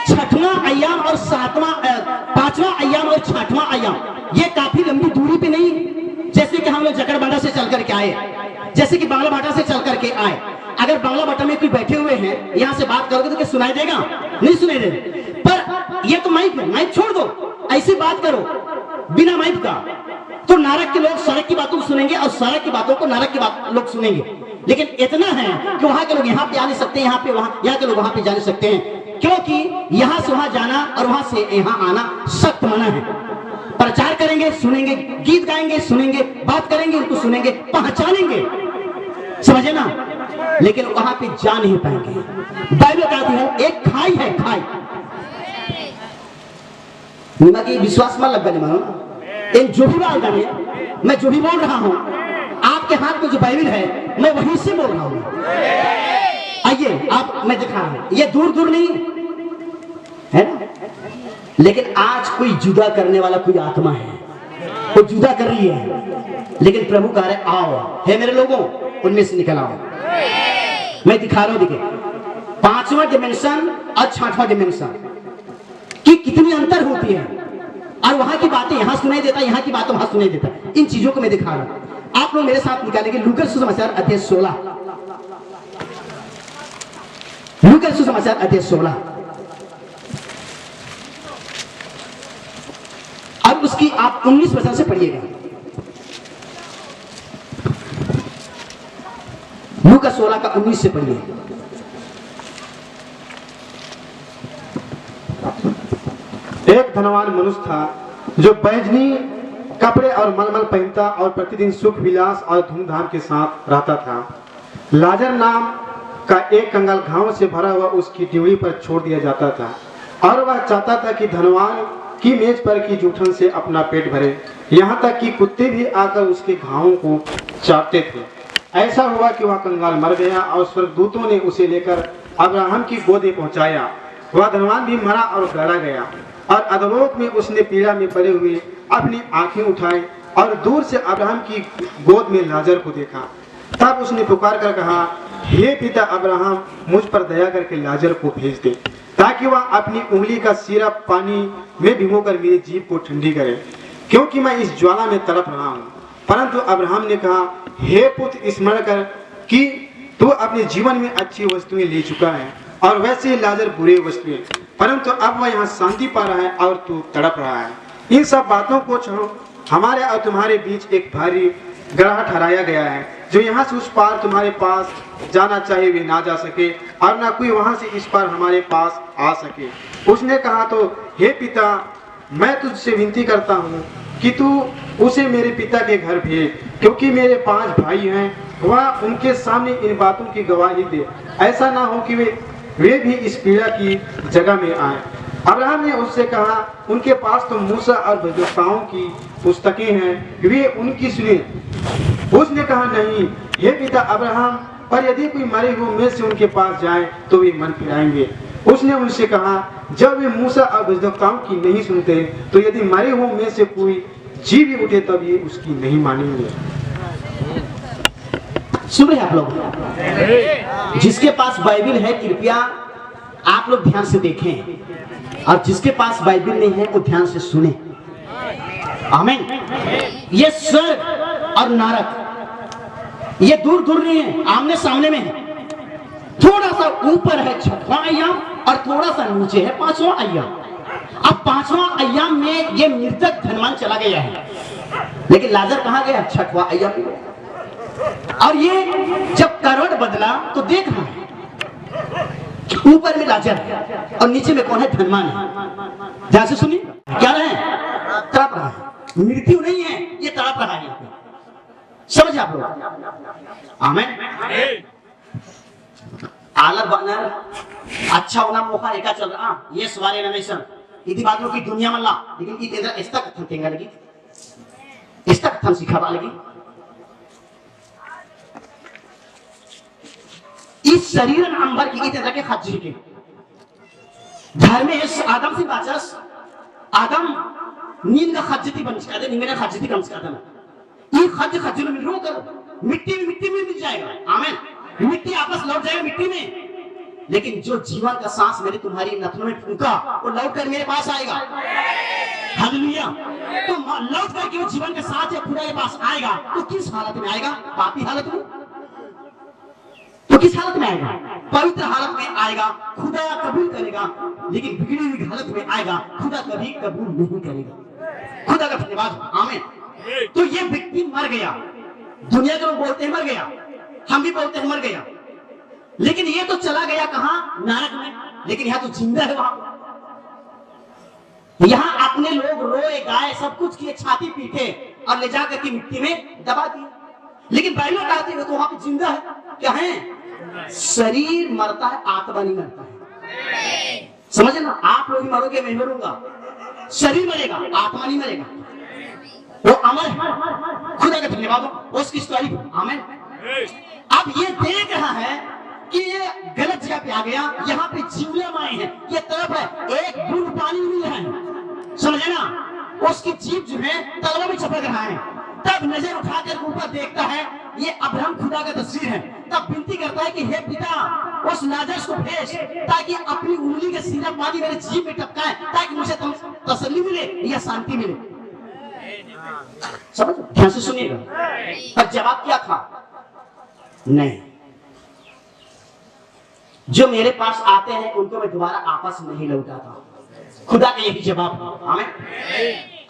छठवां अय्याम और पांचवां अय्याम और छठवां अय्याम, ये काफी लंबी दूरी पे नहीं, जैसे कि हम लोग जकड़बांडा से चल करके आए, जैसे कि बांग्ला भाटा से चल करके आए। अगर बांग्ला भाटा में कोई बैठे हुए हैं, यहाँ से बात करोगे तो क्या सुनाई देगा, नहीं सुनाई देगा। पर ये तो माइक है, माइक छोड़ दो, ऐसी बात करो बिना माइक का, तो नरक के लोग सड़क की बातों को सुनेंगे और सड़क की बातों को नरक के लोग सुनेंगे। लेकिन इतना है कि वहां के लोग यहाँ पे आ नहीं सकते, यहाँ पे वहां, यहाँ के लोग वहां पे जा नहीं सकते हैं। क्योंकि यहाँ से वहां जाना और वहां से यहाँ आना सख्त मना है। प्रचार करेंगे, सुनेंगे, गीत गाएंगे, सुनेंगे, बात करेंगे, उनको सुनेंगे, पहचानेंगे, समझे ना, लेकिन वहां पे जा नहीं पाएंगे। बाइबल कहती है एक खाई है, खाई निमा की विश्वास मत लग गए मानो इन जो भी बात जाने, मैं जो भी बोल रहा हूं आपके हाथ में जो बाइबल है मैं वहीं से बोल रहा हूं। आइए आप, मैं दिखा रहा हूं, ये दूर दूर नहीं है ना, लेकिन आज कोई जुदा करने वाला कोई आत्मा है, वो जुदा कर रही है, लेकिन प्रभु कह रहे आओ, है मेरे लोगों, उनमें से निकल आओ। मैं दिखा रहा हूं, देखिए 5वां डिमेंशन और 6वां डिमेंशन की कितनी अंतर होती है, और वहां की बातें यहां सुनाई देता, यहां की बातें वहां सुनाई देता। इन चीजों को मैं दिखा रहा हूं, आप लोग मेरे साथ निकालेंगे लूका सुसमाचार अध्याय 16, लूका सुसमाचार अध्याय 16 और उसकी आप 19 वचन से पढ़िएगा। लूका 16 का 19 से पढ़िए। एक धनवान मनुष्य था जो बैजनी कपड़े और मलमल पहनता और प्रतिदिन सुख विलास और धूमधाम के साथ रहता था। लाजर नाम का एक कंगाल घावों से भरा हुआ उसकी ड्योढ़ी पर छोड़ दिया जाता था, और वह चाहता था कि धनवान की मेज पर की जूठन से अपना पेट भरे, यहाँ तक कि कुत्ते भी आकर उसके घावों को चाटते थे। ऐसा हुआ कि वह कंगाल मर गया और स्वर्गदूतों ने उसे लेकर अब्राहम की गोद में पहुंचाया। वह धनवान भी मरा और गड़ा गया, और अधोलोक में उसने पीड़ा में पड़े हुए अपनी आंखें उठाई और दूर से अब्राहम की गोद में लाजर को देखा। तब उसने पुकार कर कहा, हे पिता अब्राहम, मुझ पर दया करके लाजर को भेज दे, ताकि वह अपनी उंगली का सिरप पानी में भिगोकर मेरी जीभ को ठंडी करे, क्योंकि मैं इस ज्वाला में तड़प रहा हूँ। परंतु अब्राहम ने कहा, हे पुत्र, स्मरण कर कि तू अपने जीवन में अच्छी वस्तुएं ले चुका है, और वैसे ही लाजर बुरी वस्तुएं, परंतु अब वह यहाँ शांति पा रहा है और तू तड़प रहा है। इन सब बातों को छोड़ो, हमारे और तुम्हारे बीच एक भारी ग्रह ठहराया गया है, जो यहाँ से उस पार तुम्हारे पास जाना चाहे वे ना जा सके, और ना कोई वहाँ से इस पार हमारे पास आ सके। उसने कहा, तो हे पिता, मैं तुझसे विनती करता हूँ कि तू उसे मेरे पिता के घर भेज, क्योंकि मेरे 5 भाई हैं, वह उनके सामने इन बातों की गवाही दे, ऐसा ना हो कि वे भी इस पीड़ा की जगह में आए। अब्राहम ने उससे कहा, उनके पास तो मूसा और भविष्यवक्ताओं की पुस्तकें हैं, वे उनकी सुने। उसने कहा, नहीं हे पिता अब्राहम, पर यदि कोई मरे हुए में से उनके पास जाए तो वे मन फिराएंगे। उसने उनसे कहा, जब वे मूसा और भविष्यवक्ताओं की नहीं सुनते, तो यदि मरे हुए में से कोई जी भी उठे तब ये उसकी नहीं मानेंगे। सुन रहे आप लोग? जिसके पास बाइबल है कृपया आप लोग ध्यान से देखें, और जिसके पास बाइबल नहीं है वो ध्यान से सुने। आमीन। ये स्वर्ग और नरक ये दूर दूर नहीं है, आमने सामने में है। थोड़ा सा ऊपर है 6वां अय्याम और थोड़ा सा नीचे है 5वां अय्याम। अब 5वां अय्याम में ये मृतक धनवान चला गया है, लेकिन लाजर कहाँ गया? 6वां अय्याम में। और ये जब करवट बदला तो देखा ऊपर में लाजर है और नीचे में कौन है? धनवान है। ध्यान से सुनिए, क्या रहे? तड़प रहा है, मृत्यु नहीं है, ये तड़प रहा है। समझ आप लोग? आमीन। आलर बनर अच्छा होना मौका एका चल रहा ये सवारे नमेशन इति बातों की दुनिया मल्ला, लेकिन ई तेरा इस्ता कथन तेंगा लगी, इस्ता कथन सिखावा लगी। इस शरीर अंबर की इतने रखे खज्जी के घर में इस आदम से बाचस आदम नींद का खज्जती बन सकता है, नींद का खज्जती कम सकता है। ये खज्ज में मिल रो कर मिट्टी में मिल जाएगा। आमीन। मिट्टी आपस लौट जाएगा मिट्टी में, लेकिन जो जीवन का सांस मेरे तुम्हारी नथनों में फूंका वो लौट कर मेरे पास आएगा। हालेलुया। तो लौट कर के वो जीवन के साथ या खुदा के पास आएगा तो किस हालत में आएगा? पापी हालत में। तो किस हालत में आएगा? पवित्र हालत में आएगा, खुदा कबूल करेगा, लेकिन बिगड़ी हुई हालत में आएगा, खुदा कभी कबूल नहीं करेगा। खुदा का धन्यवाद। आमीन। तो ये व्यक्ति मर गया, दुनिया के लोग बोलते हैं मर गया, हम भी बोलते हैं मर गया, लेकिन ये तो चला गया कहां? नरक में। लेकिन यहाँ तो जिंदा है। वहां यहाँ अपने लोग रोए गाए सब कुछ किए, छाती पीटे और ले जाकर के मिट्टी में दबा दिए, लेकिन बाइबल कहती है तो वहां पे जिंदा है। क्या है? शरीर मरता है, आत्मा नहीं मरता है। समझे ना? आप लोग मरोगे, मैं मरूंगा, शरीर मरेगा, आत्मा नहीं मरेगा। वो अमर है। खुदा का धन्यवाद हो, उसकी स्टोरी। आमीन। अब ये देख रहा है कि ये गलत जगह पे आ गया, यहाँ पे जीवलम आए हैं, ये तरफ है, एक बूंद पानी मिल रहा है। समझे ना? उसकी जीभ जो है तलवा में चपक रहा है। तब नजर उठाकर ऊपर देखता है, ये अब्राहम खुदा का तस्वीर है। तब विनती करता है कि हे पिता, उस लाजरस को भेज ताकि अपनी उंगली का सीधा पानी मेरे जीभ में टपकाए, ताकि मुझे तसल्ली मिले या शांति मिले। समझ? ध्यान से सुनिएगा। पर जवाब क्या था? नहीं, जो मेरे पास आते हैं उनको मैं दोबारा आपस नहीं लौटाता। खुदा का यही जवाब था। आमीन।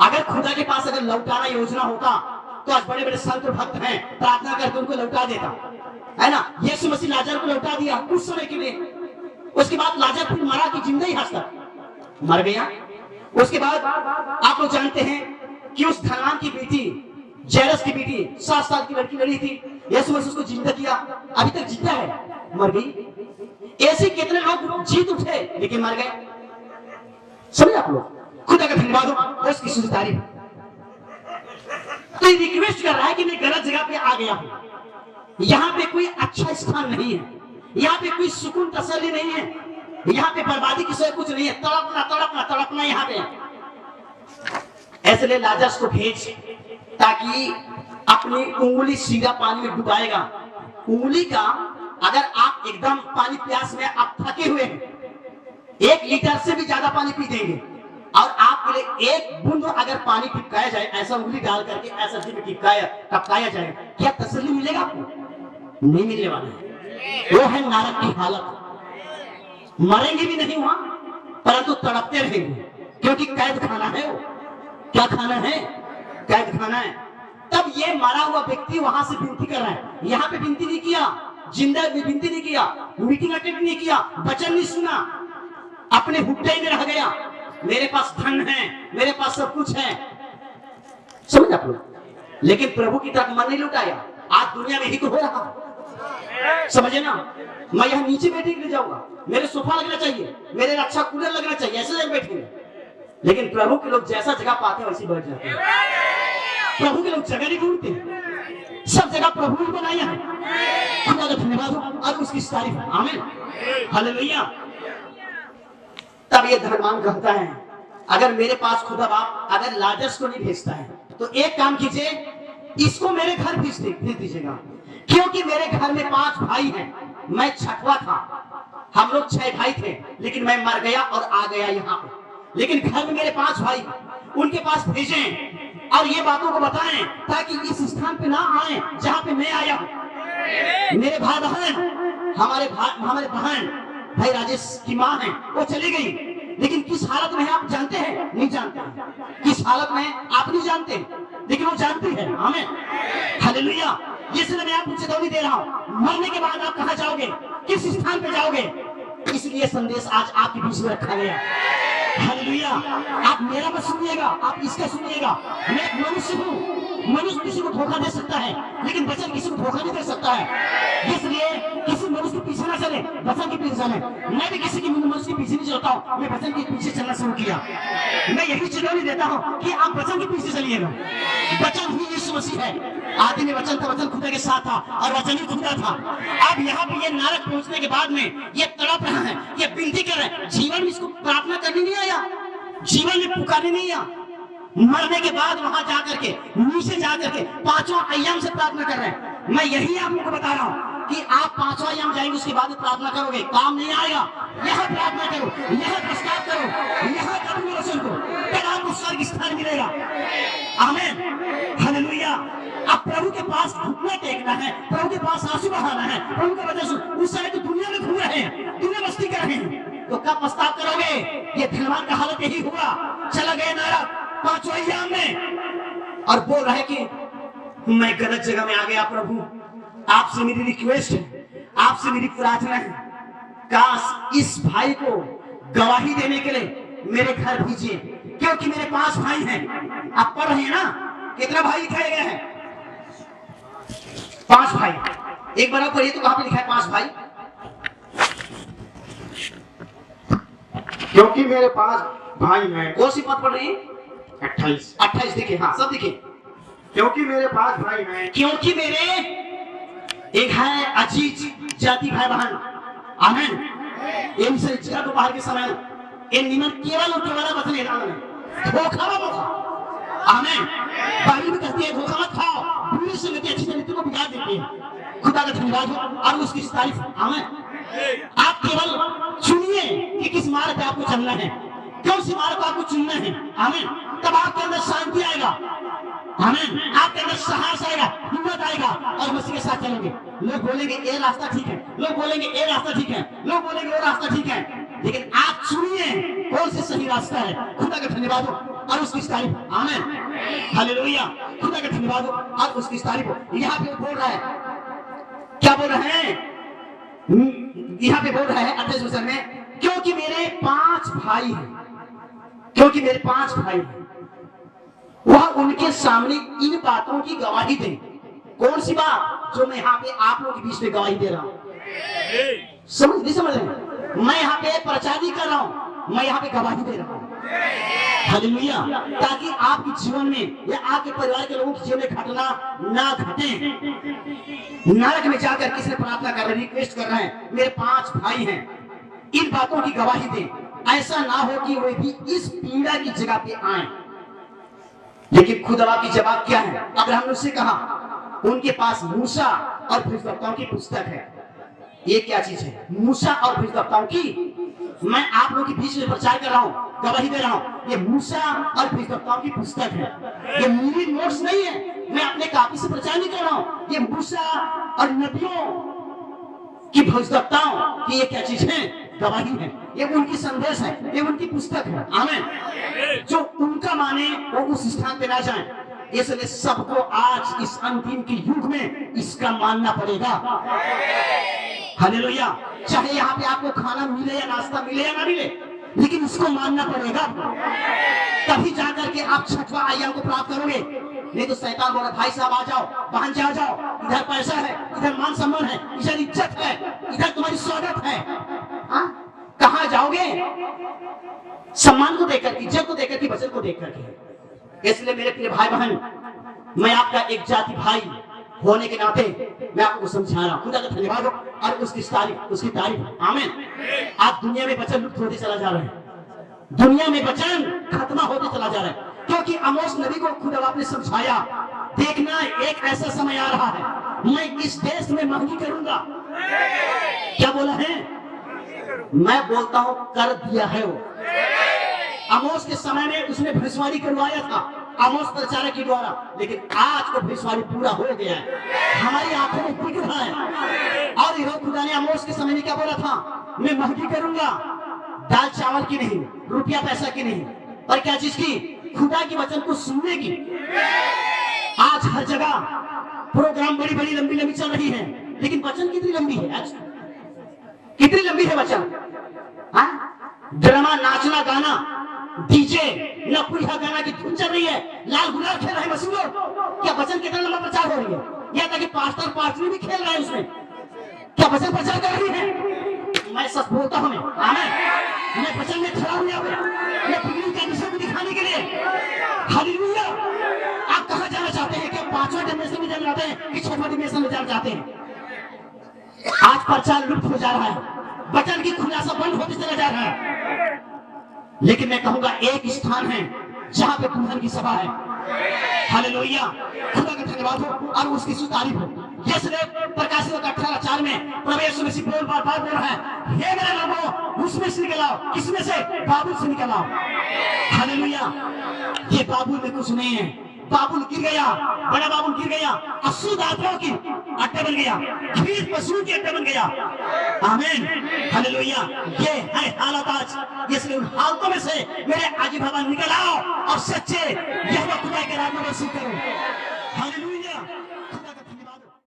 अगर खुदा के पास अगर लौटाना योजना होता तो आज बड़े बड़े संत भक्त हैं, प्रार्थना करके उनको लौटा देता, है ना? यीशु मसीह लाजर को लौटा दिया कुछ समय के लिए, उसके बाद लाजर फिर मरा कि जिंदा ही हंसता मर गया। उसके बाद आप लोग जानते हैं कि उस धनवान की बेटी, जैरस की बेटी, 7 साल की लड़की लड़ी थी, यीशु मसीह उसको जिंदा किया, अभी तक जिंदा है, मर गई। ऐसे कितने लोग जीत उठे लेकिन मर गए। समझे आप लोग? खुदा का धन्यवाद हो, उसकी शुद्ध तारीफ। तो रिक्वेस्ट कर रहा है कि मैं गलत जगह पे आ गया हूं, यहाँ पे कोई अच्छा स्थान नहीं है, यहाँ पे कोई सुकून तसल्ली नहीं है, यहाँ पे बर्बादी की सिवा कुछ नहीं है, तड़पना तड़पना तड़पना यहाँ पे। ऐसे ले लाजरस को भेज ताकि अपनी उंगली सीधा पानी में डुबाएगा। उंगली का अगर आप एकदम पानी प्यास में आप थके हुए हैं, 1 लीटर से भी ज्यादा पानी पी देंगे और आपके लिए 1 बूंद अगर पानी टिपकाया जाए, ऐसा उंगली डाल करके ऐसा में टपकाया जाए, क्या तसल्ली मिलेगा आपको? नहीं मिलने वाला है। वो है नरक की हालत। मरेंगे भी नहीं वहां, परंतु तड़पते रहेंगे, क्योंकि कैद खाना है। वो क्या खाना है? कैद खाना है। तब ये मरा हुआ व्यक्ति वहां से विनती कर रहा है, यहाँ पे विनती नहीं किया, जिंदा भी विनती नहीं किया, मीटिंग अटेंड नहीं किया, वचन नहीं सुना, अपने हुट्टे में रह गया। मेरे पास धन है, मेरे पास सब कुछ है। समझ आप लोग? लेकिन प्रभु की तरफ मन नहीं लुटाया। आज दुनिया में ही तो हो रहा, समझे ना? मैं यहाँ नीचे बैठे के लिए जाऊंगा, मेरे सोफा लगना चाहिए, मेरे अच्छा कूलर लगना चाहिए, ऐसे जगह बैठेंगे। लेकिन प्रभु के लोग जैसा जगह पाते हैं वैसी बैठ जाते हैं। प्रभु के लोग जगह नहीं ढूंढते, सब जगह प्रभु ने बनाया है। खुदा का धन्यवाद हो और उसकी तारीफ। आमीन। हालेलुया। तब ये धनवान कहता है, अगर मेरे पास खुदा बाप अगर लाजरस को नहीं भेजता है तो एक काम कीजिए, इसको मेरे घर भेज दीजिएगा, क्योंकि मेरे घर में 5 भाई हैं, मैं 6वां था। हम लोग 6 भाई थे, लेकिन मैं मर गया और आ गया यहाँ पे। लेकिन घर में मेरे 5 भाई, उनके पास भेजें और ये बातों को बताएं ताकि इस स्थान पे ना आए जहाँ पे मैं आया हूँ। मेरे भाई बहन, हमारे बहन भाई राजेश की माँ है, वो चली गई, लेकिन किस हालत में है आप जानते हैं? नहीं जानते। किस हालत में आप नहीं जानते, लेकिन वो जानती है। आमीन। हालेलुया। इसलिए मैं आपको चेतावनी दे रहा हूँ, मरने के बाद आप कहाँ जाओगे, किस स्थान पे जाओगे, इसलिए संदेश आज आपके बीच में रखा गया। हालेलुया। आप मेरा मत सुनिएगा, आप इसका सुनिएगा। मैं एक मनुष्य हूँ, मनुष्य किसी को धोखा दे सकता है, लेकिन वचन किसी को धोखा नहीं दे सकता है। इसलिए किसी मनुष्य के पीछे ना चले, वचन के पीछे चले। मैं भी किसी के मनुष्य के पीछे नहीं चलता हूँ, मैं वचन के पीछे चलना शुरू किया। मैं यही चेतावनी देता हूँ कि आप वचन के पीछे चलिएगा। वचन ही यीशु मसीह है। आदि में वचन था, वचन खुदा के साथ था और वचन ही खुदा था। अब यहाँ पे ये नरक पहुंचने के बाद में ये तड़प रहा है, ये विनती कर रहा है। जीवन में इसको प्रार्थना करनी नहीं आया, जीवन में पुकारने नहीं आया, मरने के बाद वहां जाकर के नीचे जाकर के 5वां अय्याम से प्रार्थना कर रहे हैं। मैं यही आप लोगों को बता रहा हूँ कि आप 5वां अय्याम जाएंगे, उसके बाद प्रार्थना करोगे, काम नहीं आएगा। यहाँ प्रार्थना करो, यहाँ प्रस्ताव करो, यहाँ करो रसूल को, फिर आपको स्वर्ग स्थान मिलेगा। आमीन। हालेलुया। अब प्रभु के पास घुटना टेकना है, प्रभु के पास आंसू बहाना है, प्रभु का वचन सुन। उस समय तो दुनिया में घूम रहे हैं, दुनिया मस्ती कर रहे हैं, तो कब प्रस्ताव करोगे? ये धनवान का हालत यही हुआ, चला गया नरक 5वां अय्याम में और बोल रहा है कि मैं गलत जगह में आ गया। प्रभु आपसे मेरी रिक्वेस्ट है, आपसे मेरी प्रार्थना है, काश इस भाई को गवाही देने के लिए मेरे घर भेजिए, क्योंकि मेरे 5 भाई हैं। आप पढ़ रहे हैं ना, कितना भाई दिखाया गया है? 5 भाई। एक बार आप पढ़िए तो कहां पे लिखा है 5 भाई? क्योंकि मेरे 5 भाई हैं। कौन सी पद पढ़ रहे हैं? 28 देखिए, हाँ सब देखिए। क्योंकि मेरे 5 भाई हैं। क्योंकि मेरे एक है अजीज जाति भाई बहन। आमीन। इन से इच्छा को बाहर के समय इन निमन केवल और केवल वचन है धोखा मत खाओ। आमीन। बाइबल कहती है धोखा मत खाओ, बुरी संगति अच्छी संगति को बिगाड़ देती है। खुदा का धन्यवाद हो और उसकी तारीफ। आमीन। आप केवल चुनिए कि किस मार्ग पे आपको चलना है, कौन सी मार्ग को आपको चुनना है। आमीन। तब आपके अंदर शांति आएगा। आमीन। आपके अंदर साहस आएगा, हिम्मत आएगा और मसीह के साथ चलेंगे। लोग बोलेंगे ये रास्ता ठीक है, लोग बोलेंगे ये रास्ता ठीक है, लोग बोलेंगे वो रास्ता ठीक है, लेकिन आप चुनिए कौन से सही रास्ता है। खुदा का धन्यवाद हो और उसकी तारीफ। आमीन। हालेलुया। खुदा का धन्यवाद हो और उसकी तारीफ हो। यहाँ पे बोल रहा है, क्या बोल रहे हैं? यहाँ पे बोल रहा है 28 वचन में, क्योंकि मेरे 5 भाई हैं, क्योंकि मेरे 5 भाई हैं, वह उनके सामने इन बातों की गवाही दें। कौन सी बात? जो मैं यहाँ पे आप लोगों के बीच में गवाही दे रहा हूँ। समझ नहीं समझ रहे? मैं यहाँ पे प्रचार नहीं कर रहा हूँ, मैं यहाँ पे गवाही दे रहा हूँ। हालेलुया। ताकि आपके जीवन में या आपके परिवार के लोगों के जीवन में घटना ना घटे। नरक में जाकर किसने प्रार्थना कर रहे, रिक्वेस्ट कर रहे हैं, मेरे 5 भाई हैं, इन बातों की गवाही दें। ऐसा ना हो कि वे भी इस पीड़ा की जगह पे आए। लेकिन खुदा की जवाब क्या है? अब्राहम ने उससे कहा, उनके पास मूसा और भविष्यवक्ताओं की पुस्तक है। ये क्या चीज है? मूसा और भविष्यवक्ताओं की। मैं आप लोगों के बीच में प्रचार कर रहा हूँ, गवाही दे रहा हूँ। ये मूसा और भविष्यवक्ताओं की पुस्तक है। ये मेरी नोट्स नहीं है, मैं अपने कॉपी से प्रचार नहीं कर रहा हूँ। ये मूसा और नबियों की भविष्यवक्ताओं की ये क्या चीज है? गवाही है। ये उनकी संदेश है, ये उनकी पुस्तक है। आमीन। जो उनका माने वो उस स्थान पे ना जाए, इसलिए सबको आज इस अंतिम के युग में इसका मानना पड़ेगा। हालेलुया। चाहे यहाँ पे आपको खाना मिले या नाश्ता मिले या ना मिले, लेकिन इसको मानना पड़ेगा। तभी जाकर के आप 6वां आयाम को प्राप्त करोगे। नहीं तो शैतान बोला, भाई साहब आ जाओ, बहन जी आ जाओ, इधर पैसा है, इधर मान सम्मान है, इधर इज्जत है, इधर तुम्हारी स्वागत है। कहाँ जाओगे? सम्मान को देकर, इज्जत को देकर, वचन को देख करके। इसलिए मेरे प्रिय भाई बहन, मैं आपका एक जाति भाई होने के नाते मैं आपको समझा रहा हूं। खुदा का धन्यवाद हो और उसकी तारीफ। आमीन। आज दुनिया में वचन लुप्त होते चला जा रहा है, दुनिया में वचन खत्म होते चला जा रहा है, क्योंकि आमोस नबी को खुदा आपने समझाया, देखना एक ऐसा समय आ रहा है, मैं इस देश में महंगी करूंगा। क्या बोला है? मैं बोलता हूं कर दिया है वो। आमोस के समय में उसने भविष्यवाणी करवाया था आमोस प्रचारक के द्वारा, लेकिन आज वो भविष्यवाणी पूरा हो गया है, हमारी आंखों में दिख रहा है। और यहोवा खुदा ने आमोस के समय में क्या बोला था? मैं महंगी करूंगा, दाल चावल की नहीं, रुपया पैसा की नहीं, पर क्या चीज की? खुदा के वचन को सुनने की। आज हर जगह प्रोग्राम बड़ी बड़ी लंबी लंबी चल रही है, लेकिन वचन कितनी लंबी है? आज कितनी लंबी है वचन? ड्रामा, नाचना, गाना, डीजे, नपुरिया गाना की धुन चल रही है, लाल गुलाल खेल रहे मसीह लोग। क्या वचन कितना लंबा प्रचार हो रही है? या तक कि पास्टर पास्टरी भी खेल रहे हैं उसमें। क्या वचन प्रचार कर रही है? मैं सच बोलता हूं, मैं वचन में खड़ा हुआ हूं, मैं पृथ्वी के दिशा को दिखाने के लिए। हालेलुया। आप कहां जाना चाहते हैं? क्या 5वां डिमेंशन में जाना चाहते हैं कि 6वां डिमेंशन में जाना चाहते हैं? आज प्रचार लुप्त हो जा रहा है, वचन की खुलासा बंद होते चला जा रहा है। लेकिन मैं कहूंगा एक स्थान है जहां पे दुल्हन की सभा है। हालेलुया। खुदा का धन्यवाद हो और उसकी तारीफ हो। जैसे प्रकाशित 18:4 में प्रभु यीशु मसीह बार बोल रहा है, हे मेरे लोगों, उसमें से निकल आओ। किसमें से? बाबुल से निकल आओ। हालेलुया। ये बाबुल में कुछ नहीं है, बाबुल गिर गया, बड़ा बाबुल गिर गया, अशुद्ध आत्माओं की अड्डा बन गया, खीर पशुओं की अड्डा बन गया। आमीन। हालेलुया। ये है हालत आज। इसलिए उन हालतों में से मेरे आजी बाबा निकल आओ और सच्चे यहोवा खुदा के राज में वसूल करो।